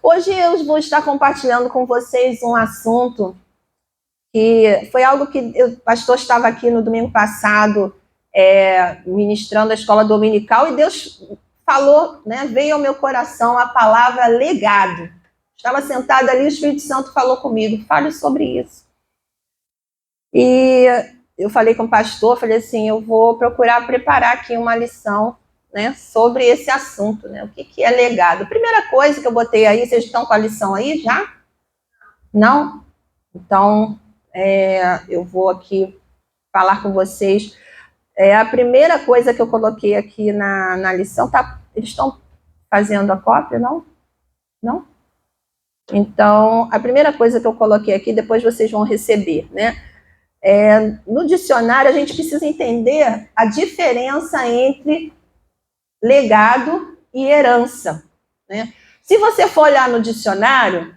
Hoje eu vou estar compartilhando com vocês um assunto que foi algo que o pastor estava aqui no domingo passado ministrando a escola dominical e Deus falou, né, veio ao meu coração a palavra legado. Estava sentada ali, o Espírito Santo falou comigo, fale sobre isso. E eu falei com o pastor, falei assim, eu vou procurar preparar aqui uma lição, né, sobre esse assunto, né, o que é legado. Primeira coisa que eu botei aí, vocês estão com a lição aí já? Não? Então, eu vou aqui falar com vocês. A primeira coisa que eu coloquei aqui na lição, eles estão fazendo a cópia, não? Não? Então, a primeira coisa que eu coloquei aqui, depois vocês vão receber, né? No dicionário, a gente precisa entender a diferença entre legado e herança, né? Se você for olhar no dicionário,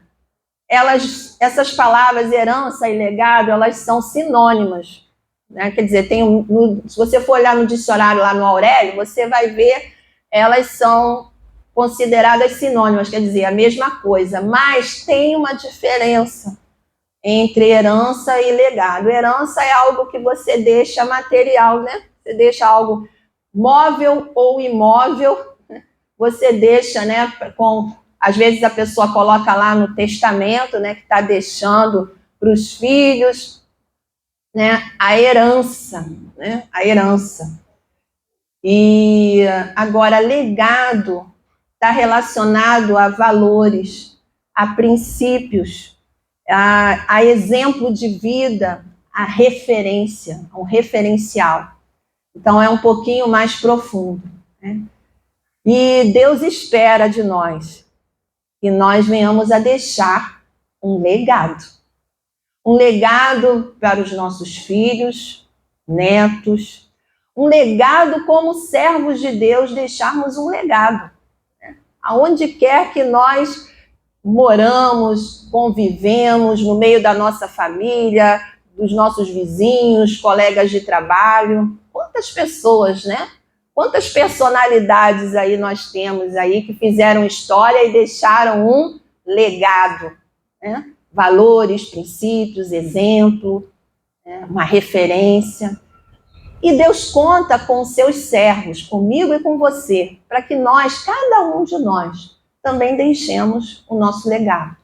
essas palavras herança e legado, elas são sinônimas, né? Quer dizer, se você for olhar no dicionário lá no Aurélio, você vai ver, elas são consideradas sinônimas, quer dizer, a mesma coisa, mas tem uma diferença entre herança e legado. Herança é algo que você deixa material, né? Você deixa algo móvel ou imóvel, você deixa, né, às vezes a pessoa coloca lá no testamento, né, que está deixando para os filhos, né, a herança, né, a herança. E agora, legado está relacionado a valores, a princípios, a exemplo de vida, a referência, um referencial. Então, é um pouquinho mais profundo, né? E Deus espera de nós que nós venhamos a deixar um legado. Um legado para os nossos filhos, netos. Um legado como servos de Deus, deixarmos um legado. Aonde quer que nós moramos, convivemos, no meio da nossa família, dos nossos vizinhos, colegas de trabalho. Quantas pessoas, né? Quantas personalidades aí nós temos aí que fizeram história e deixaram um legado, né? Valores, princípios, exemplo, né? Uma referência. E Deus conta com os seus servos, comigo e com você, para que nós, cada um de nós, também deixemos o nosso legado.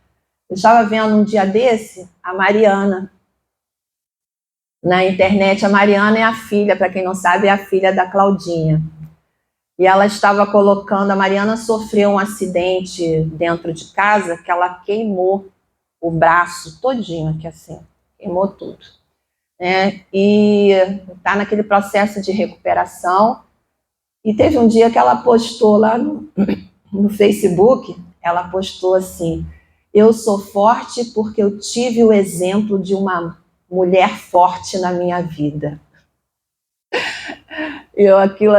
Eu estava vendo um dia desse a Mariana na internet. A Mariana é a filha, para quem não sabe, é a filha da Claudinha. E ela estava colocando, a Mariana sofreu um acidente dentro de casa que ela queimou o braço todinho aqui assim, queimou tudo. E está naquele processo de recuperação. E teve um dia que ela postou lá no Facebook, ela postou assim, eu sou forte porque eu tive o exemplo de uma mulher forte na minha vida. Aquilo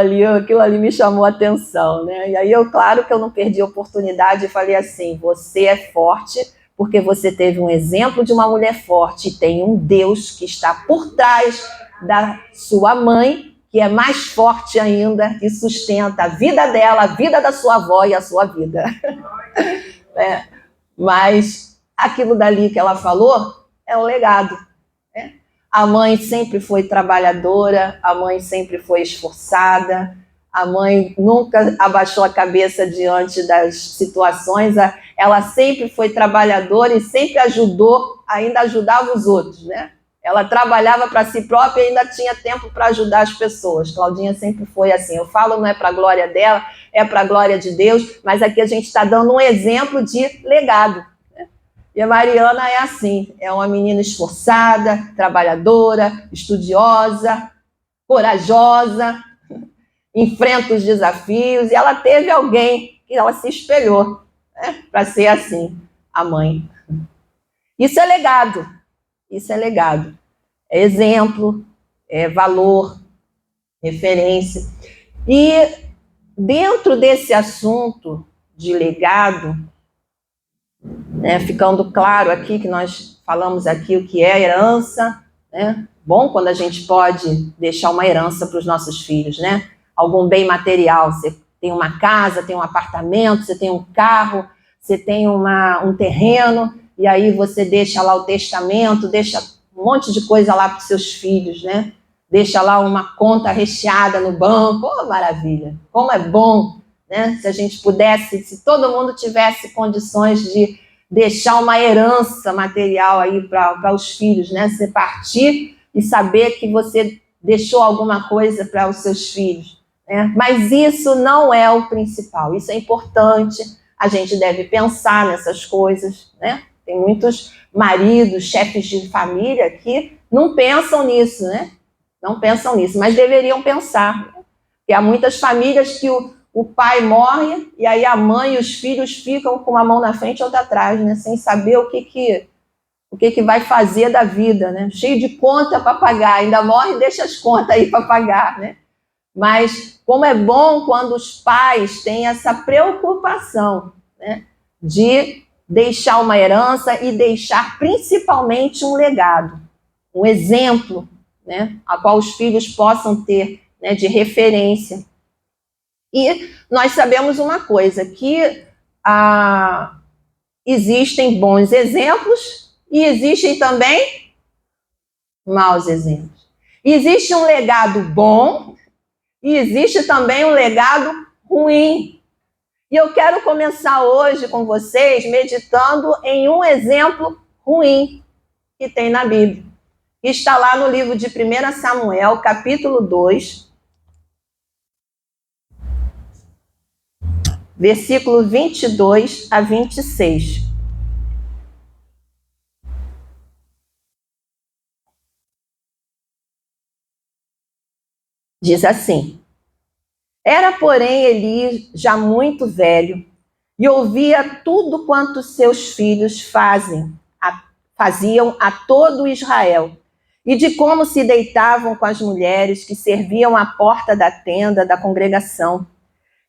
ali me chamou a atenção, né? E aí claro que eu não perdi a oportunidade e falei assim, você é forte porque você teve um exemplo de uma mulher forte e tem um Deus que está por trás da sua mãe, que é mais forte ainda, que sustenta a vida dela, a vida da sua avó e a sua vida. Mas aquilo dali que ela falou é um legado. A mãe sempre foi trabalhadora, a mãe sempre foi esforçada, a mãe nunca abaixou a cabeça diante das situações, ela sempre foi trabalhadora e sempre ainda ajudava os outros, né? Ela trabalhava para si própria e ainda tinha tempo para ajudar as pessoas. Claudinha sempre foi assim. Eu falo, não é para a glória dela, é para a glória de Deus, mas aqui a gente está dando um exemplo de legado. E a Mariana é assim, é uma menina esforçada, trabalhadora, estudiosa, corajosa, enfrenta os desafios, e ela teve alguém que ela se espelhou, né, para ser assim, a mãe. Isso é legado, é exemplo, é valor, referência. E dentro desse assunto de legado, né, ficando claro aqui que nós falamos aqui o que é herança, né? Bom quando a gente pode deixar uma herança para os nossos filhos, né? Algum bem material, você tem uma casa, tem um apartamento, você tem um carro, você tem um terreno, e aí você deixa lá o testamento, deixa um monte de coisa lá para os seus filhos, né? Deixa lá uma conta recheada no banco. Oh, maravilha! Como é bom, né? Se a gente pudesse, se todo mundo tivesse condições de deixar uma herança material aí para os filhos, né? Você partir e saber que você deixou alguma coisa para os seus filhos, né? Mas isso não é o principal. Isso é importante. A gente deve pensar nessas coisas, né? Tem muitos maridos, chefes de família que não pensam nisso, né? Não pensam nisso, mas deveriam pensar. Porque há muitas famílias que o pai morre e aí a mãe e os filhos ficam com uma mão na frente e outra atrás, né? Sem saber o que vai fazer da vida, né? Cheio de conta para pagar, ainda morre e deixa as contas aí para pagar, né? Mas como é bom quando os pais têm essa preocupação, né? De deixar uma herança e deixar principalmente um legado, um exemplo, né? A qual os filhos possam ter, né, de referência. E nós sabemos uma coisa, que existem bons exemplos e existem também maus exemplos. Existe um legado bom e existe também um legado ruim. E eu quero começar hoje com vocês meditando em um exemplo ruim que tem na Bíblia. Que está lá no livro de 1 Samuel, capítulo 2, versículo 22 a 26. Diz assim: Era, porém, Eli já muito velho e ouvia tudo quanto seus filhos faziam a todo Israel, e de como se deitavam com as mulheres que serviam à porta da tenda da congregação.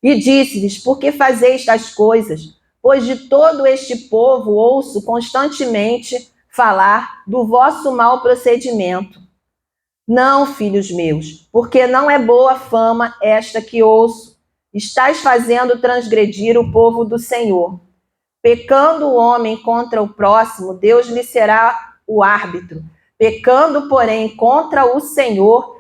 E disse-lhes: Por que fazeis tais coisas? Pois de todo este povo ouço constantemente falar do vosso mau procedimento. Não, filhos meus, porque não é boa fama esta que ouço. Estais fazendo transgredir o povo do Senhor. Pecando o homem contra o próximo, Deus lhe será o árbitro. Pecando, porém, contra o Senhor,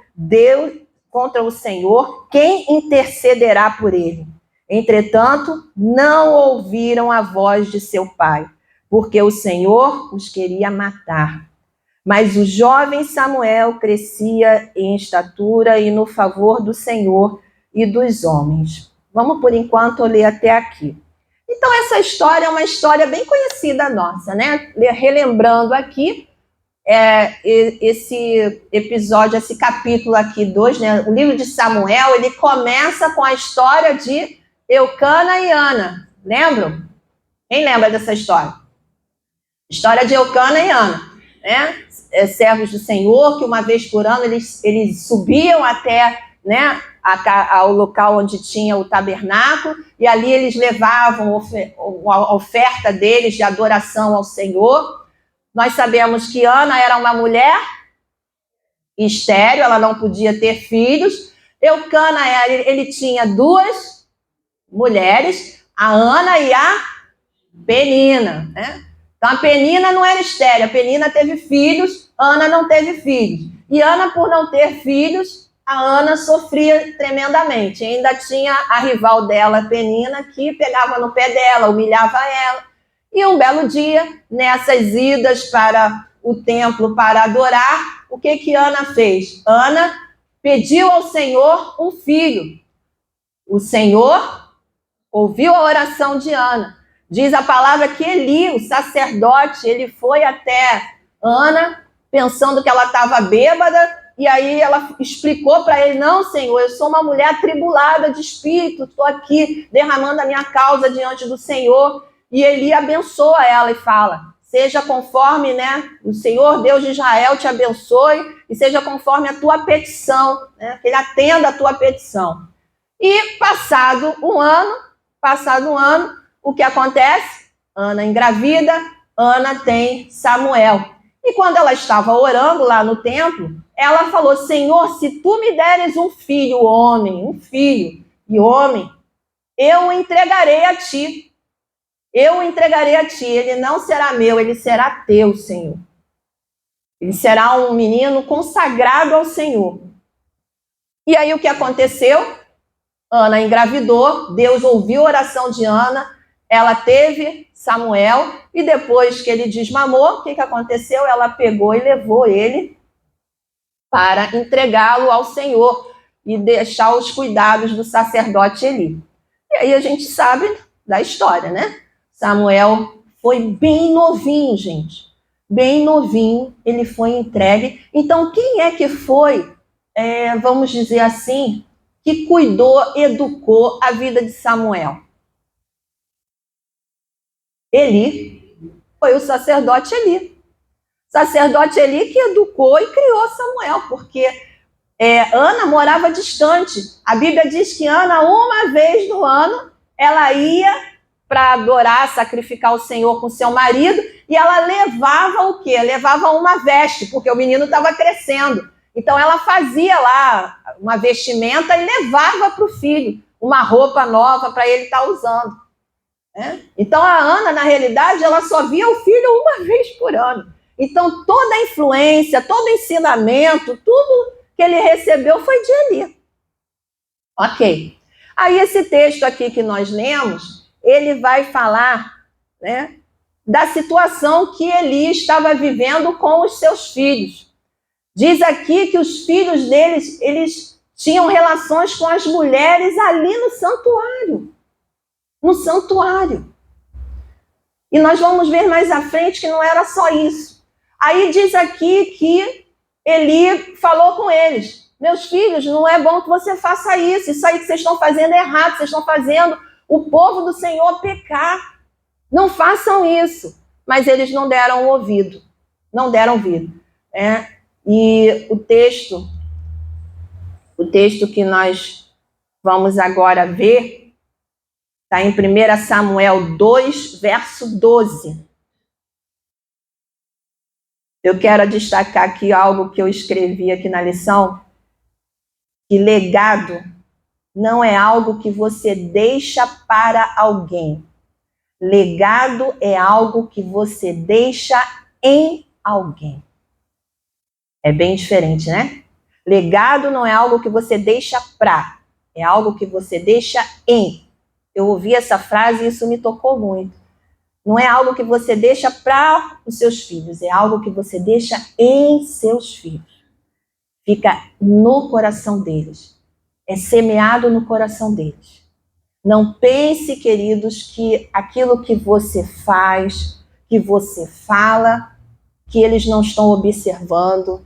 quem intercederá por ele? Entretanto, não ouviram a voz de seu pai, porque o Senhor os queria matar. Mas o jovem Samuel crescia em estatura e no favor do Senhor e dos homens. Vamos, por enquanto, ler até aqui. Então, essa história é uma história bem conhecida nossa, né? Relembrando aqui, esse episódio, esse capítulo aqui 2, né? O livro de Samuel, ele começa com a história de Eucana e Ana. Lembram? Quem lembra dessa história? História de Eucana e Ana, né? Servos do Senhor, que uma vez por ano eles subiam até, né, ao local onde tinha o tabernáculo, e ali eles levavam a oferta deles de adoração ao Senhor. Nós sabemos que Ana era uma mulher estéril, ela não podia ter filhos. Eucana, ele tinha duas mulheres, a Ana e a Penina, né? Então, a Penina não era estéril, a Penina teve filhos, Ana não teve filhos. E Ana, por não ter filhos, a Ana sofria tremendamente. E ainda tinha a rival dela, a Penina, que pegava no pé dela, humilhava ela. E um belo dia, nessas idas para o templo para adorar, o que Ana fez? Ana pediu ao Senhor um filho. O Senhor ouviu a oração de Ana. Diz a palavra que Eli, o sacerdote, ele foi até Ana, pensando que ela estava bêbada, e aí ela explicou para ele: Não, Senhor, eu sou uma mulher atribulada de espírito, estou aqui derramando a minha causa diante do Senhor. E Eli abençoa ela e fala: Seja conforme, né, o Senhor Deus de Israel te abençoe, e seja conforme a tua petição, né, que ele atenda a tua petição. E passado um ano, o que acontece? Ana engravida, Ana tem Samuel. E quando ela estava orando lá no templo, ela falou: Senhor, se tu me deres um filho homem, eu o entregarei a ti. Eu o entregarei a ti, ele não será meu, ele será teu, Senhor. Ele será um menino consagrado ao Senhor. E aí o que aconteceu? Ana engravidou, Deus ouviu a oração de Ana, ela teve Samuel, e depois que ele desmamou, o que aconteceu? Ela pegou e levou ele para entregá-lo ao Senhor e deixar os cuidados do sacerdote Eli. E aí a gente sabe da história, né? Samuel foi bem novinho, gente. Bem novinho, ele foi entregue. Então, quem é que foi, vamos dizer assim, que cuidou, educou a vida de Samuel? Eli. Foi o sacerdote Eli. Sacerdote Eli que educou e criou Samuel, porque Ana morava distante. A Bíblia diz que Ana, uma vez no ano, ela ia para adorar, sacrificar o Senhor com seu marido, e ela levava o quê? Levava uma veste, porque o menino estava crescendo. Então ela fazia lá uma vestimenta e levava para o filho uma roupa nova para ele estar usando. Então a Ana, na realidade, ela só via o filho uma vez por ano. Então toda a influência, todo o ensinamento, tudo que ele recebeu foi de Eli. Ok. Aí esse texto aqui que nós lemos, ele vai falar, né, da situação que Eli estava vivendo com os seus filhos. Diz aqui que os filhos deles, eles tinham relações com as mulheres ali no santuário. No santuário. E nós vamos ver mais à frente que não era só isso. Aí diz aqui que Eli falou com eles: meus filhos, não é bom que você faça isso. Isso aí que vocês estão fazendo é errado. Vocês estão fazendo o povo do Senhor pecar. Não façam isso. Mas eles não deram ouvido. Não deram ouvido. E o texto que nós vamos agora ver, está em 1 Samuel 2, verso 12. Eu quero destacar aqui algo que eu escrevi aqui na lição, que legado não é algo que você deixa para alguém. Legado é algo que você deixa em alguém. É bem diferente, né? Legado não é algo que você deixa para, é algo que você deixa em. Eu ouvi essa frase e isso me tocou muito. Não é algo que você deixa para os seus filhos, é algo que você deixa em seus filhos. Fica no coração deles. É semeado no coração deles. Não pense, queridos, que aquilo que você faz, que você fala, que eles não estão observando,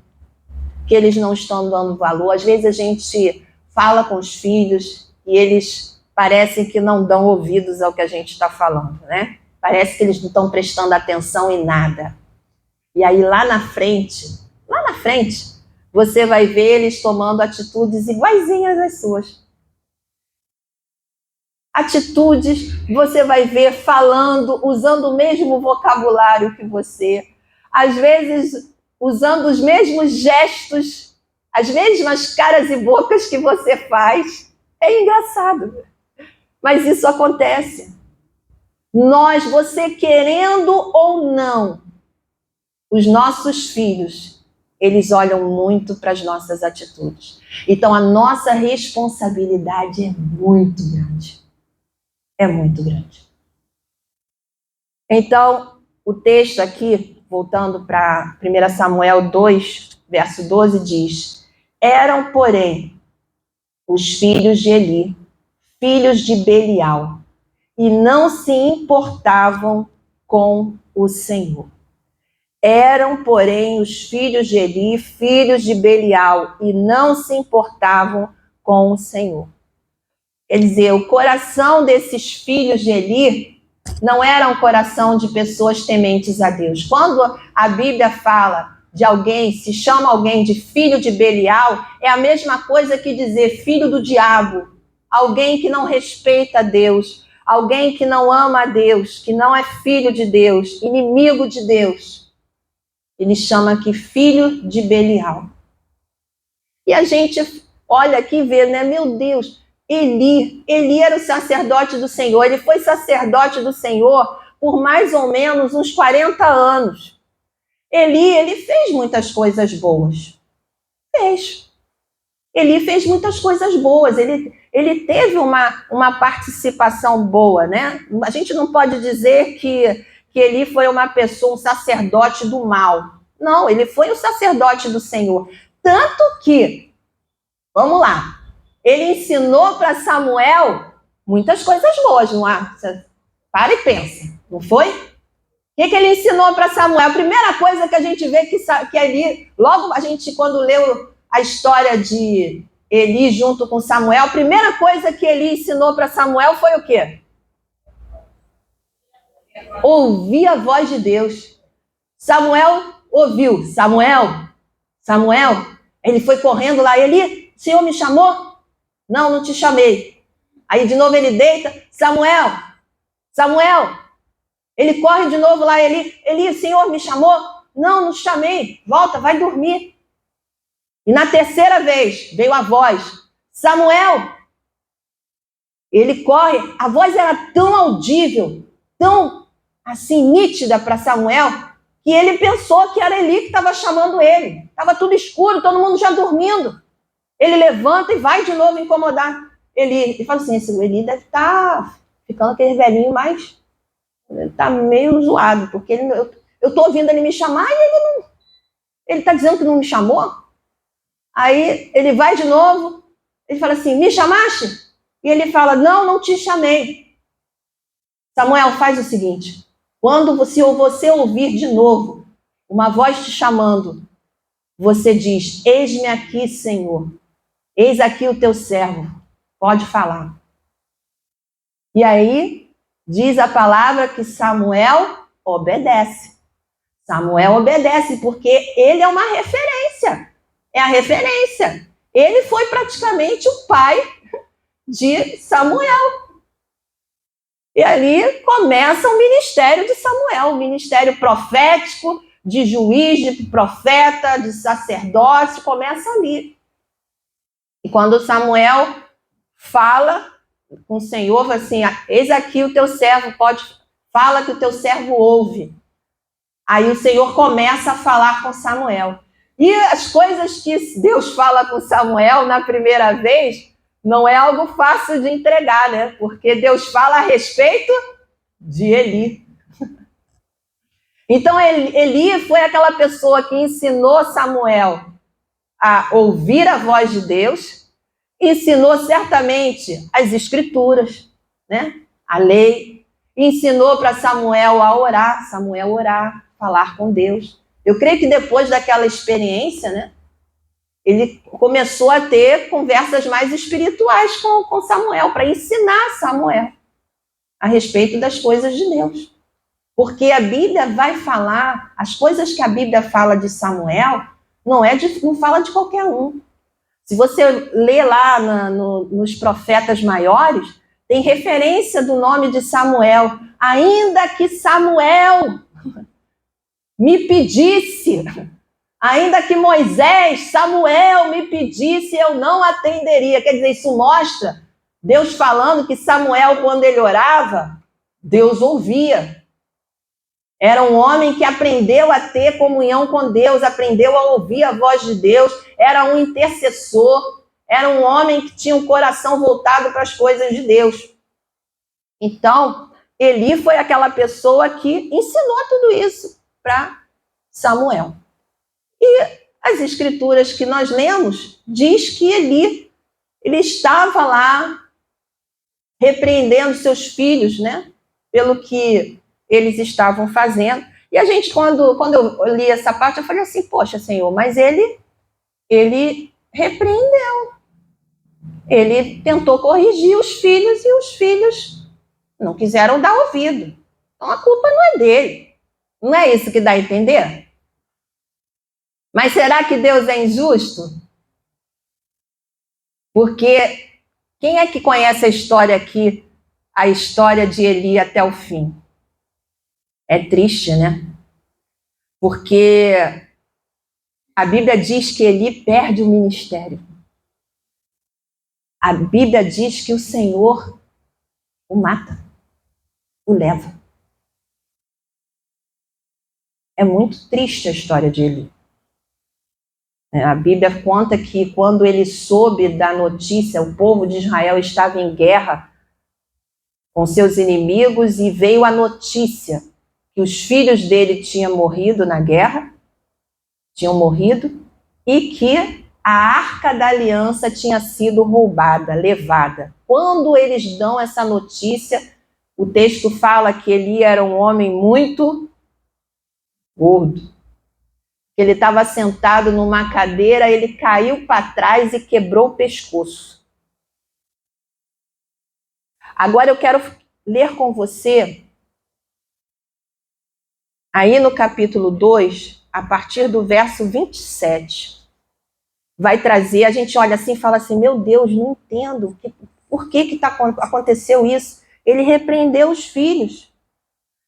que eles não estão dando valor. Às vezes a gente fala com os filhos e eles parecem que não dão ouvidos ao que a gente está falando, né? Parece que eles não estão prestando atenção em nada. E aí lá na frente, você vai ver eles tomando atitudes iguaizinhas às suas. Atitudes, você vai ver falando, usando o mesmo vocabulário que você. Às vezes, usando os mesmos gestos, as mesmas caras e bocas que você faz. É engraçado. Mas isso acontece. Você querendo ou não, os nossos filhos, eles olham muito para as nossas atitudes. Então, a nossa responsabilidade é muito grande. É muito grande. Então, o texto aqui, voltando para 1 Samuel 2, verso 12, diz: eram, porém, os filhos de Eli, filhos de Belial, e não se importavam com o Senhor. Eram, porém, os filhos de Eli, filhos de Belial, e não se importavam com o Senhor. Quer dizer, o coração desses filhos de Eli não era um coração de pessoas tementes a Deus. Quando a Bíblia fala de alguém, se chama alguém de filho de Belial, é a mesma coisa que dizer filho do diabo. Alguém que não respeita a Deus, alguém que não ama a Deus, que não é filho de Deus, inimigo de Deus. Ele chama aqui filho de Belial. E a gente olha aqui e vê, né? Meu Deus, Eli era o sacerdote do Senhor. Ele foi sacerdote do Senhor por mais ou menos uns 40 anos. Ele fez muitas coisas boas. Fez. Eli fez muitas coisas boas. Ele teve uma participação boa, né? A gente não pode dizer que Eli foi uma pessoa, um sacerdote do mal. Não, ele foi o sacerdote do Senhor. Tanto que, vamos lá, ele ensinou para Samuel muitas coisas boas, não é? Você para e pensa, não foi? O que ele ensinou para Samuel? A primeira coisa que a gente vê que Eli, logo a gente, quando leu a história de Eli junto com Samuel, a primeira coisa que Eli ensinou para Samuel foi o quê? Ouvir a voz de Deus. Samuel ouviu. Samuel, ele foi correndo lá. Eli, o Senhor me chamou? Não, não te chamei. Aí de novo ele deita. Samuel. Ele corre de novo lá. Eli, o Senhor me chamou? Não, não te chamei. Volta, vai dormir. E na terceira vez veio a voz. Samuel. Ele corre. A voz era tão audível, tão assim nítida para Samuel, que ele pensou que era Eli que estava chamando ele. Estava tudo escuro, todo mundo já dormindo. Ele levanta e vai de novo incomodar Eli. Ele fala assim, esse Eli deve estar ficando aquele velhinho, mas ele está meio zoado, porque eu estou ouvindo ele me chamar e ele está dizendo que não me chamou. Aí ele vai de novo, ele fala assim, me chamaste? E ele fala, não te chamei. Samuel, faz o seguinte, quando você ouvir de novo uma voz te chamando, você diz, eis-me aqui, Senhor, eis aqui o teu servo, pode falar. E aí, diz a palavra que Samuel obedece. Samuel obedece porque ele é uma referência, é a referência. Ele foi praticamente o pai de Samuel. E ali começa o ministério de Samuel, o ministério profético, de juiz, de profeta, de sacerdote, começa ali. E quando Samuel fala com o Senhor, assim, eis aqui o teu servo, fala que o teu servo ouve. Aí o Senhor começa a falar com Samuel. E as coisas que Deus fala com Samuel na primeira vez, não é algo fácil de entregar, né? Porque Deus fala a respeito de Eli. Então, Eli foi aquela pessoa que ensinou Samuel a ouvir a voz de Deus, ensinou certamente as escrituras, né? A lei, ensinou para Samuel a orar, falar com Deus. Eu creio que depois daquela experiência, né? Ele começou a ter conversas mais espirituais com Samuel, para ensinar Samuel a respeito das coisas de Deus. Porque a Bíblia vai falar, as coisas que a Bíblia fala de Samuel, não fala de qualquer um. Se você lê lá nos profetas maiores, tem referência do nome de Samuel. Ainda que Samuel me pedisse, ainda que Samuel me pedisse, eu não atenderia. Quer dizer, isso mostra Deus falando que Samuel, quando ele orava, Deus ouvia. Era um homem que aprendeu a ter comunhão com Deus, aprendeu a ouvir a voz de Deus, era um intercessor, era um homem que tinha um coração voltado para as coisas de Deus. Então, Eli foi aquela pessoa que ensinou tudo isso para Samuel. E as escrituras que nós lemos diz que Eli, ele estava lá repreendendo seus filhos, né? Pelo que eles estavam fazendo. E a gente, quando eu li essa parte, eu falei assim, poxa, Senhor, mas ele repreendeu. Ele tentou corrigir os filhos e os filhos não quiseram dar ouvido. Então a culpa não é dele. Não é isso que dá a entender? Mas será que Deus é injusto? Porque quem é que conhece a história aqui, a história de Eli até o fim? É triste, né? Porque a Bíblia diz que Eli perde o ministério. a Bíblia diz que o Senhor o mata, o leva. É muito triste a história de Eli. A Bíblia conta que quando ele soube da notícia, o povo de Israel estava em guerra com seus inimigos e veio a notícia que os filhos dele tinham morrido na guerra, e que a Arca da Aliança tinha sido roubada, levada. Quando eles dão essa notícia, o texto fala que Eli era um homem muito gordo. Ele estava sentado numa cadeira, ele caiu para trás e quebrou o pescoço. Agora eu quero ler com você, aí no capítulo 2, a partir do verso 27. Vai trazer, a gente olha assim e fala assim, meu Deus, não entendo, por que aconteceu isso? Ele repreendeu os filhos.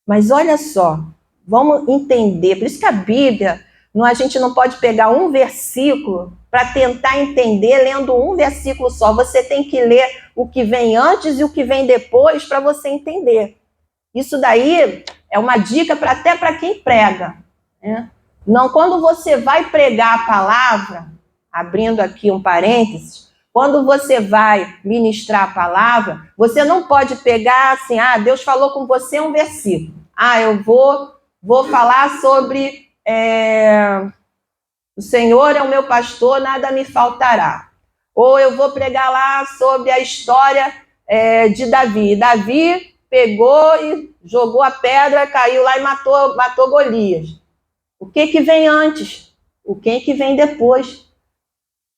Mas olha só, vamos entender, por isso que a Bíblia, a gente não pode pegar um versículo para tentar entender lendo um versículo só. Você tem que ler o que vem antes e o que vem depois para você entender. Isso daí é uma dica até para quem prega, né? Não, quando você vai pregar a palavra, abrindo aqui um parênteses, quando você vai ministrar a palavra, você não pode pegar assim, Deus falou com você um versículo. Eu vou falar sobre o Senhor é o meu pastor, nada me faltará. Ou eu vou pregar lá sobre a história de Davi. Davi pegou e jogou a pedra, caiu lá e matou Golias. O que vem antes? O que vem depois?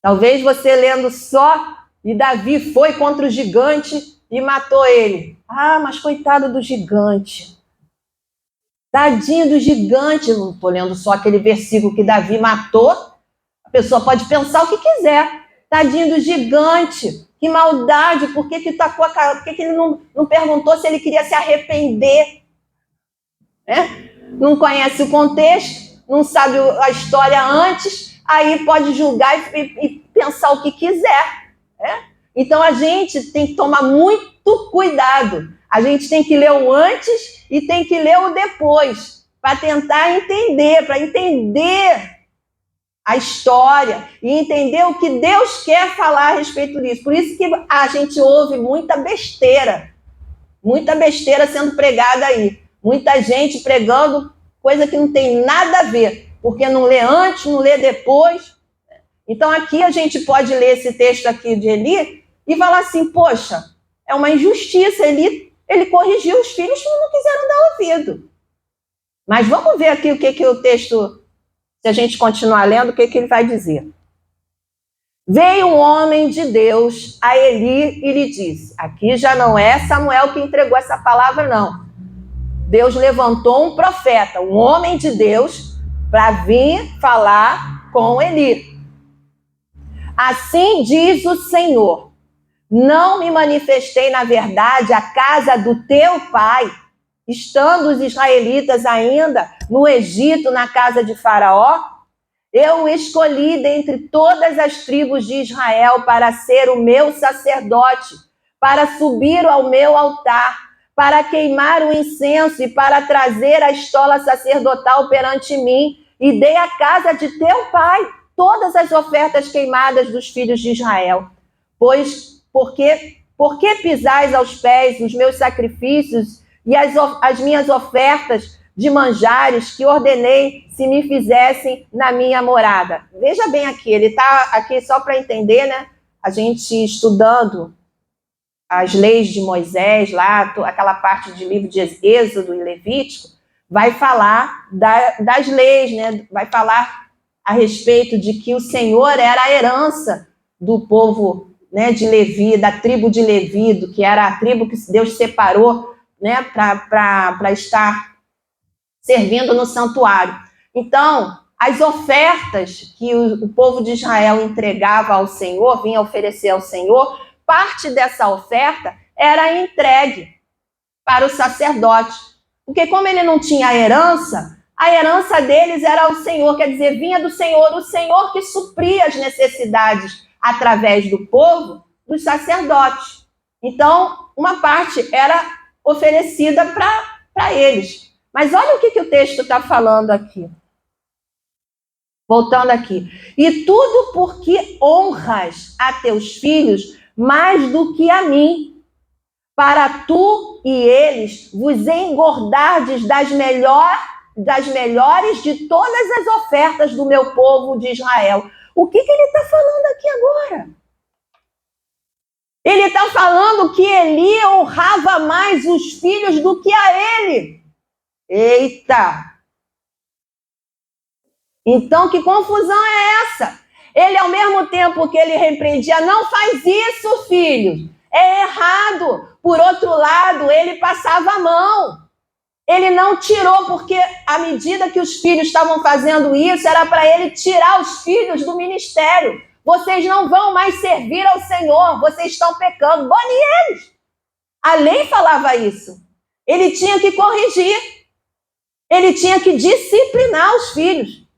Talvez você lendo só, e Davi foi contra o gigante e matou ele. Mas coitado do gigante. Tadinho do gigante. Não estou lendo só aquele versículo que Davi matou. A pessoa pode pensar o que quiser. Tadinho do gigante. Que maldade. Por que tacou a cara? Por que ele não perguntou se ele queria se arrepender? Não conhece o contexto, não sabe a história antes, aí pode julgar e pensar o que quiser. Então a gente tem que tomar muito cuidado. A gente tem que ler o antes e tem que ler o depois, para tentar entender, a história e entender o que Deus quer falar a respeito disso. Por isso que a gente ouve muita besteira sendo pregada aí. Muita gente pregando coisa que não tem nada a ver, porque não lê antes, não lê depois. Então aqui a gente pode ler esse texto aqui de Eli e falar assim, poxa, é uma injustiça, ele corrigiu os filhos que não quiseram dar ouvido. Mas vamos ver aqui o que o texto, se a gente continuar lendo, o que ele vai dizer. Veio um homem de Deus a Eli e lhe disse, aqui já não é Samuel que entregou essa palavra, não. Deus levantou um profeta, um homem de Deus, para vir falar com Eli. Assim diz o Senhor, não me manifestei na verdade à casa do teu pai, estando os israelitas ainda no Egito, na casa de Faraó? Eu o escolhi dentre todas as tribos de Israel para ser o meu sacerdote, para subir ao meu altar, para queimar o incenso e para trazer a estola sacerdotal perante mim, e dei à casa de teu pai todas as ofertas queimadas dos filhos de Israel. Pois, por que pisais aos pés os meus sacrifícios e as minhas ofertas de manjares que ordenei se me fizessem na minha morada? Veja bem aqui, ele está aqui só para entender, né? A gente estudando as leis de Moisés, lá, aquela parte de livro de Êxodo e Levítico, vai falar das leis, né? Vai falar a respeito de que o Senhor era a herança do povo, né, de Levi, da tribo de Levi, que era a tribo que Deus separou, né, para estar servindo no santuário. Então, as ofertas que o povo de Israel entregava ao Senhor, vinha oferecer ao Senhor, parte dessa oferta era entregue para o sacerdote. Porque como ele não tinha a herança deles era o Senhor, quer dizer, vinha do Senhor, o Senhor que supria as necessidades através do povo dos sacerdotes. Então, uma parte era oferecida para eles. Mas olha o que o texto está falando aqui. Voltando aqui. E tudo porque honras a teus filhos mais do que a mim, para tu e eles vos engordardes das melhores de todas as ofertas do meu povo de Israel. O que ele está falando aqui agora? Ele está falando que Eli honrava mais os filhos do que a ele. Eita! Então, que confusão é essa? Ele, ao mesmo tempo que ele repreendia, não faz isso, filho. É errado. Por outro lado, ele passava a mão. Ele não tirou, porque à medida que os filhos estavam fazendo isso, era para ele tirar os filhos do ministério. Vocês não vão mais servir ao Senhor, vocês estão pecando. Bane eles. A lei falava isso. Ele tinha que corrigir. Ele tinha que disciplinar os filhos.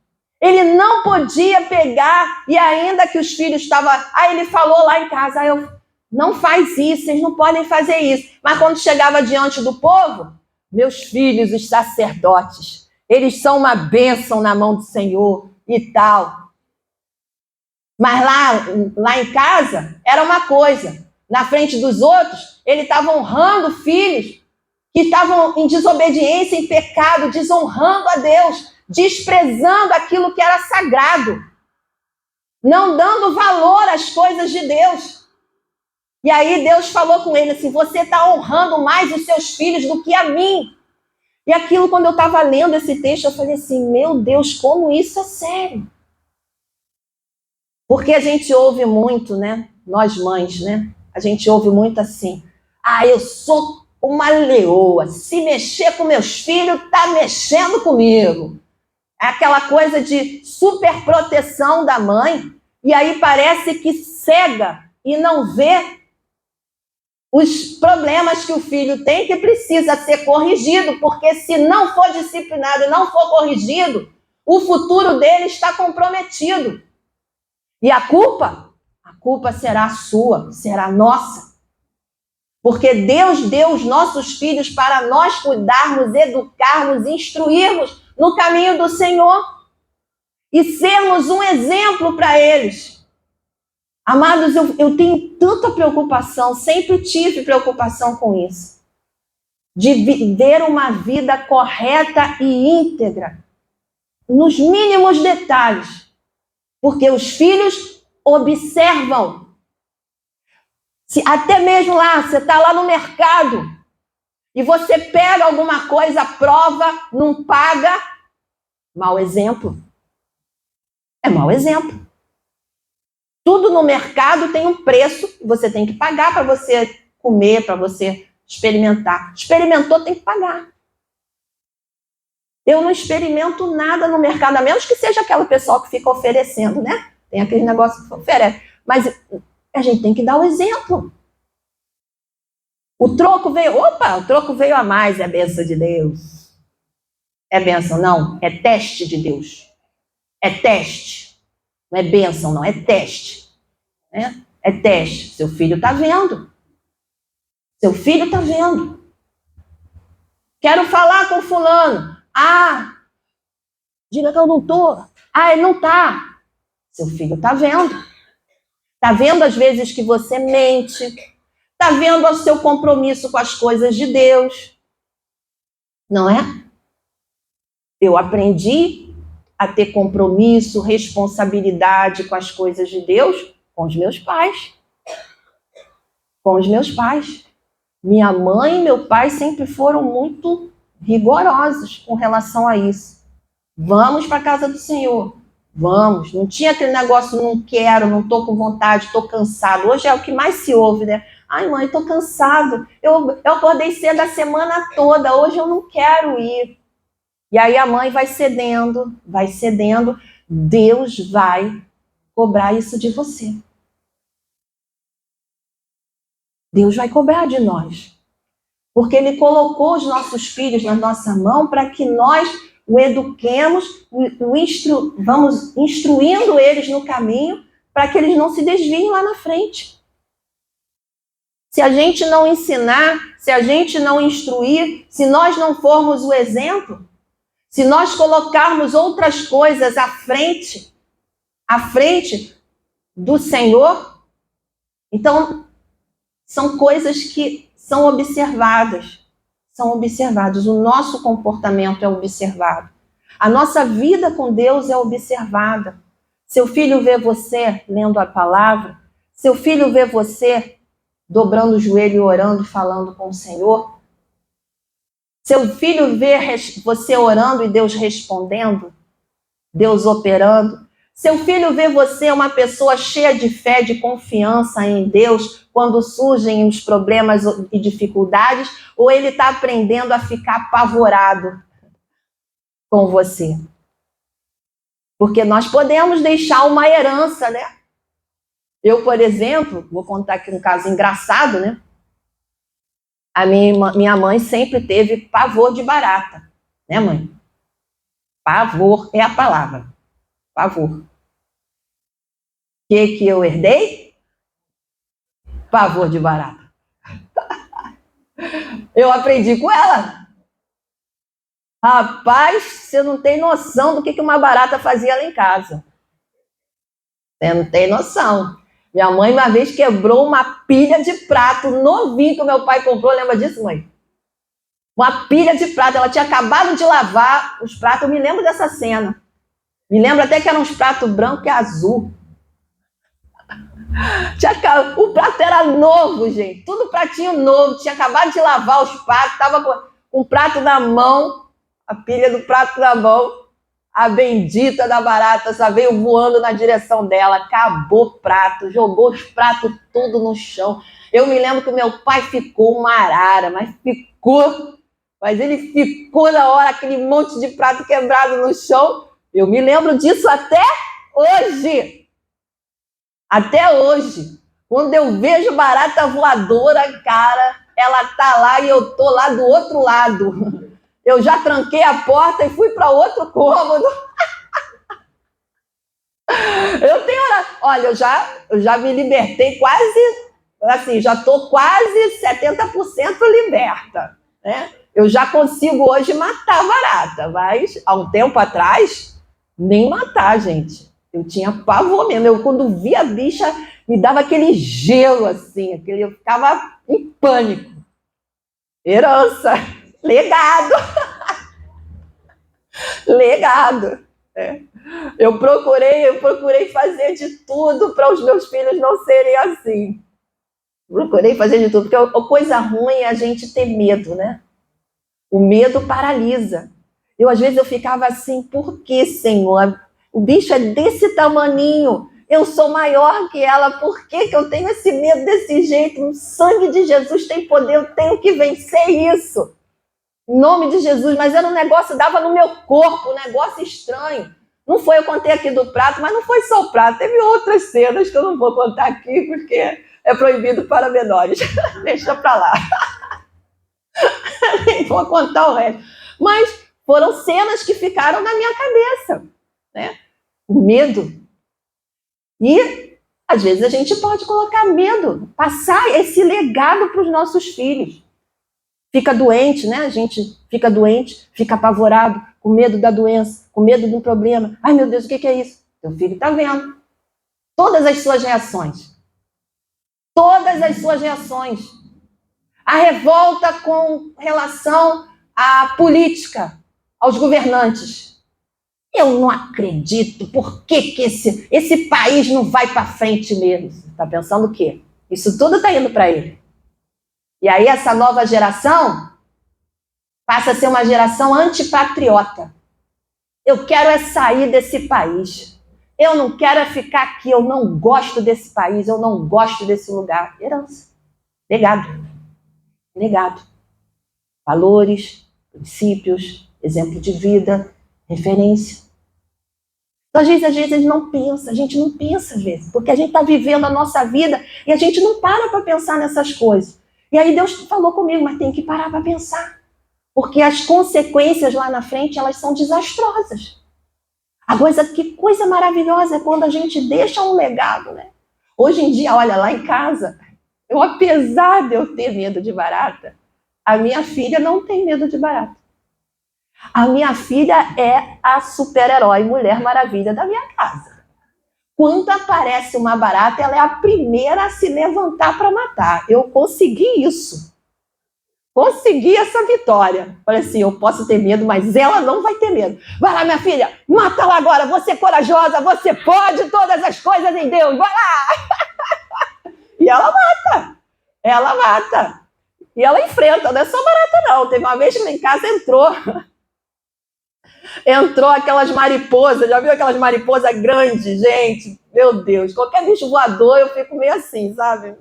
Ele não podia pegar, e ainda que os filhos estavam... Aí ele falou lá em casa, não faz isso, vocês não podem fazer isso. Mas quando chegava diante do povo, meus filhos, os sacerdotes, eles são uma bênção na mão do Senhor e tal. Mas lá em casa, era uma coisa. Na frente dos outros, ele estava honrando filhos que estavam em desobediência, em pecado, desonrando a Deus, desprezando aquilo que era sagrado, não dando valor às coisas de Deus. E aí Deus falou com ele assim, você está honrando mais os seus filhos do que a mim. E aquilo, quando eu estava lendo esse texto, eu falei assim, meu Deus, como isso é sério. Porque a gente ouve muito, né? Nós mães, né? A gente ouve muito assim, eu sou uma leoa, se mexer com meus filhos, tá mexendo comigo. É aquela coisa de super proteção da mãe, e aí parece que cega e não vê os problemas que o filho tem, que precisa ser corrigido, porque se não for disciplinado e não for corrigido, o futuro dele está comprometido. E a culpa será sua, será nossa. Porque Deus deu os nossos filhos para nós cuidarmos, educarmos, instruirmos no caminho do Senhor e sermos um exemplo para eles. Amados, eu tenho tanta preocupação, sempre tive preocupação com isso, de viver uma vida correta e íntegra, nos mínimos detalhes, porque os filhos observam. Se até mesmo lá, você está lá no mercado e você pega alguma coisa, prova, não paga, mau exemplo. É mau exemplo. Tudo no mercado tem um preço, você tem que pagar para você comer, para você experimentar. Experimentou, tem que pagar. Eu não experimento nada no mercado, a menos que seja aquela pessoa que fica oferecendo, né? Tem aquele negócio que oferece. Mas a gente tem que dar o exemplo. O troco veio a mais, é bênção de Deus. É bênção, não, é teste de Deus. É teste. Não é bênção, não, é teste. Né? É teste. Seu filho está vendo. Seu filho está vendo. Quero falar com fulano. Diga que eu não estou. Ele não está. Seu filho está vendo. Está vendo às vezes que você mente. Está vendo o seu compromisso com as coisas de Deus. Não é? Eu aprendi a ter compromisso, responsabilidade com as coisas de Deus com os meus pais. Com os meus pais. Minha mãe e meu pai sempre foram muito rigorosos com relação a isso. Vamos para a casa do Senhor. Vamos. Não tinha aquele negócio, não quero, não estou com vontade, estou cansado. Hoje é o que mais se ouve, né? Mãe, estou cansado. Eu acordei cedo a semana toda. Hoje eu não quero ir. E aí a mãe vai cedendo. Deus vai cobrar isso de você. Deus vai cobrar de nós. Porque Ele colocou os nossos filhos na nossa mão para que nós o eduquemos, vamos instruindo eles no caminho para que eles não se desviem lá na frente. Se a gente não ensinar, se a gente não instruir, se nós não formos o exemplo, se nós colocarmos outras coisas à frente do Senhor, então são coisas que são observadas. O nosso comportamento é observado. A nossa vida com Deus é observada. Seu filho vê você lendo a palavra, seu filho vê você dobrando o joelho e orando, falando com o Senhor. Seu filho vê você orando e Deus respondendo, Deus operando. Seu filho vê você uma pessoa cheia de fé, de confiança em Deus, quando surgem os problemas e dificuldades, ou ele está aprendendo a ficar apavorado com você. Porque nós podemos deixar uma herança, né? Eu, por exemplo, vou contar aqui um caso engraçado, né? A minha mãe sempre teve pavor de barata, né, mãe? Pavor é a palavra. Pavor. O que eu herdei? Pavor de barata. Eu aprendi com ela. Rapaz, você não tem noção do que uma barata fazia lá em casa. Você não tem noção. Minha mãe uma vez quebrou uma pilha de prato novinho que o meu pai comprou. Lembra disso, mãe? Uma pilha de prato. Ela tinha acabado de lavar os pratos. Eu me lembro dessa cena. Me lembro até que eram uns pratos branco e azul. O prato era novo, gente. Tudo pratinho novo. Tinha acabado de lavar os pratos. Estava com o prato na mão. A pilha do prato na mão. A bendita da barata só veio voando na direção dela. Acabou o prato. Jogou os pratos tudo no chão. Eu me lembro que o meu pai ficou uma arara. Mas ele ficou na hora. Aquele monte de prato quebrado no chão. Eu me lembro disso até hoje. Até hoje. Quando eu vejo barata voadora, cara, ela tá lá e eu tô lá do outro lado. Eu já tranquei a porta e fui para outro cômodo. Olha, eu já me libertei quase, assim, já tô quase 70% liberta, né? Eu já consigo hoje matar a barata, mas há um tempo atrás, nem matar, gente. Eu tinha pavor mesmo. Eu, quando via a bicha, me dava aquele gelo, assim, eu ficava em pânico. Herança, legado. Legado. Eu procurei fazer de tudo para os meus filhos não serem assim. Procurei fazer de tudo, porque a coisa ruim é a gente ter medo, né? O medo paralisa. Às vezes eu ficava assim, por que, Senhor? O bicho é desse tamaninho, eu sou maior que ela, por que eu tenho esse medo desse jeito? O sangue de Jesus tem poder, eu tenho que vencer isso. Em nome de Jesus, mas era um negócio, dava no meu corpo, um negócio estranho. Não foi, eu contei aqui do prato, mas não foi só o prato, teve outras cenas que eu não vou contar aqui, porque é proibido para menores. Deixa pra lá. Nem vou contar o resto. Mas foram cenas que ficaram na minha cabeça, né? O medo. E, às vezes, a gente pode colocar medo, passar esse legado para os nossos filhos. Fica doente, né? A gente fica doente, fica apavorado, com medo da doença, com medo do problema. Ai, meu Deus, o que é isso? Teu filho está vendo. Todas as suas reações. Todas as suas reações. A revolta com relação à política, aos governantes. Eu não acredito. Por que esse país não vai para frente mesmo? Você está pensando o quê? Isso tudo está indo para ele. E aí essa nova geração passa a ser uma geração antipatriota. Eu quero é sair desse país. Eu não quero é ficar aqui. Eu não gosto desse país. Eu não gosto desse lugar. Herança. Legado. Legado. Valores, princípios, exemplo de vida, referência. Então, às vezes a gente não pensa, às vezes, porque a gente está vivendo a nossa vida e a gente não para pensar nessas coisas. E aí Deus falou comigo, mas tem que parar para pensar. Porque as consequências lá na frente, elas são desastrosas. Que coisa maravilhosa é quando a gente deixa um legado, né? Hoje em dia, olha, lá em casa, apesar de eu ter medo de barata, a minha filha não tem medo de barata. A minha filha é a super-herói, Mulher Maravilha da minha casa. Quando aparece uma barata, ela é a primeira a se levantar para matar. Eu consegui isso. Consegui essa vitória. Falei assim, eu posso ter medo, mas ela não vai ter medo. Vai lá, minha filha, mata ela agora. Você é corajosa, você pode todas as coisas em Deus. Vai lá. E ela mata. Ela mata. E ela enfrenta, não é só barata não. Teve uma vez que lá em casa entrou aquelas mariposas, já viu aquelas mariposas grandes, gente? Meu Deus, qualquer bicho voador eu fico meio assim, sabe?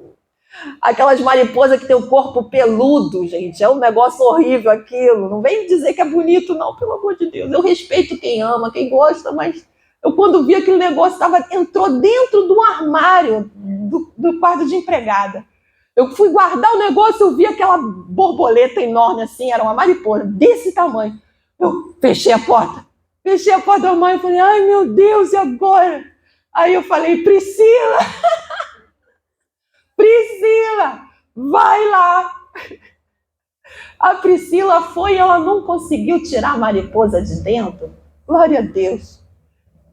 Aquelas mariposas que tem o corpo peludo, gente, é um negócio horrível aquilo. Não vem dizer que é bonito, não, pelo amor de Deus. Eu respeito quem ama, quem gosta, mas eu quando vi aquele negócio, entrou dentro do armário do quarto de empregada. Eu fui guardar o negócio, eu vi aquela borboleta enorme assim, era uma mariposa desse tamanho. Eu fechei a porta da mãe e falei, ai meu Deus, e agora? Aí eu falei, Priscila, vai lá. A Priscila foi e ela não conseguiu tirar a mariposa de dentro. Glória a Deus.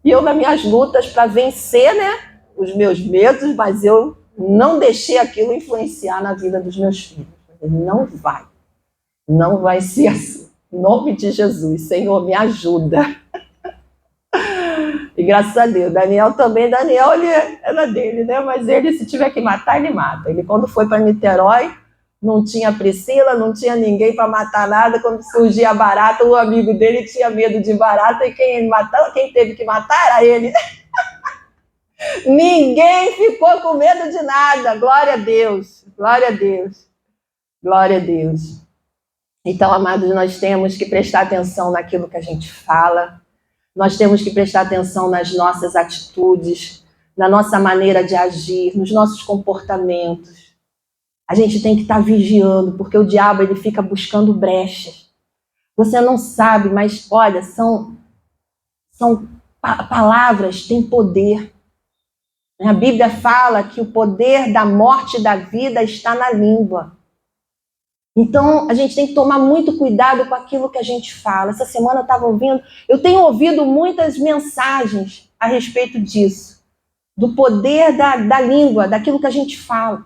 E eu nas minhas lutas para vencer, né, os meus medos, mas eu não deixei aquilo influenciar na vida dos meus filhos. Não vai ser assim. Em nome de Jesus, Senhor, me ajuda. E graças a Deus, Daniel, ele era dele, né? Mas ele, se tiver que matar, ele mata. Ele, quando foi para Niterói, não tinha Priscila, não tinha ninguém para matar nada. Quando surgia a barata, o amigo dele tinha medo de barata e quem teve que matar era ele. Ninguém ficou com medo de nada. Glória a Deus, glória a Deus, glória a Deus. Então, amados, nós temos que prestar atenção naquilo que a gente fala, nós temos que prestar atenção nas nossas atitudes, na nossa maneira de agir, nos nossos comportamentos. A gente tem que estar vigiando, porque o diabo ele fica buscando brechas. Você não sabe, mas olha, são palavras, têm poder. A Bíblia fala que o poder da morte e da vida está na língua. Então, a gente tem que tomar muito cuidado com aquilo que a gente fala. Essa semana eu tenho ouvido muitas mensagens a respeito disso, do poder da língua, daquilo que a gente fala.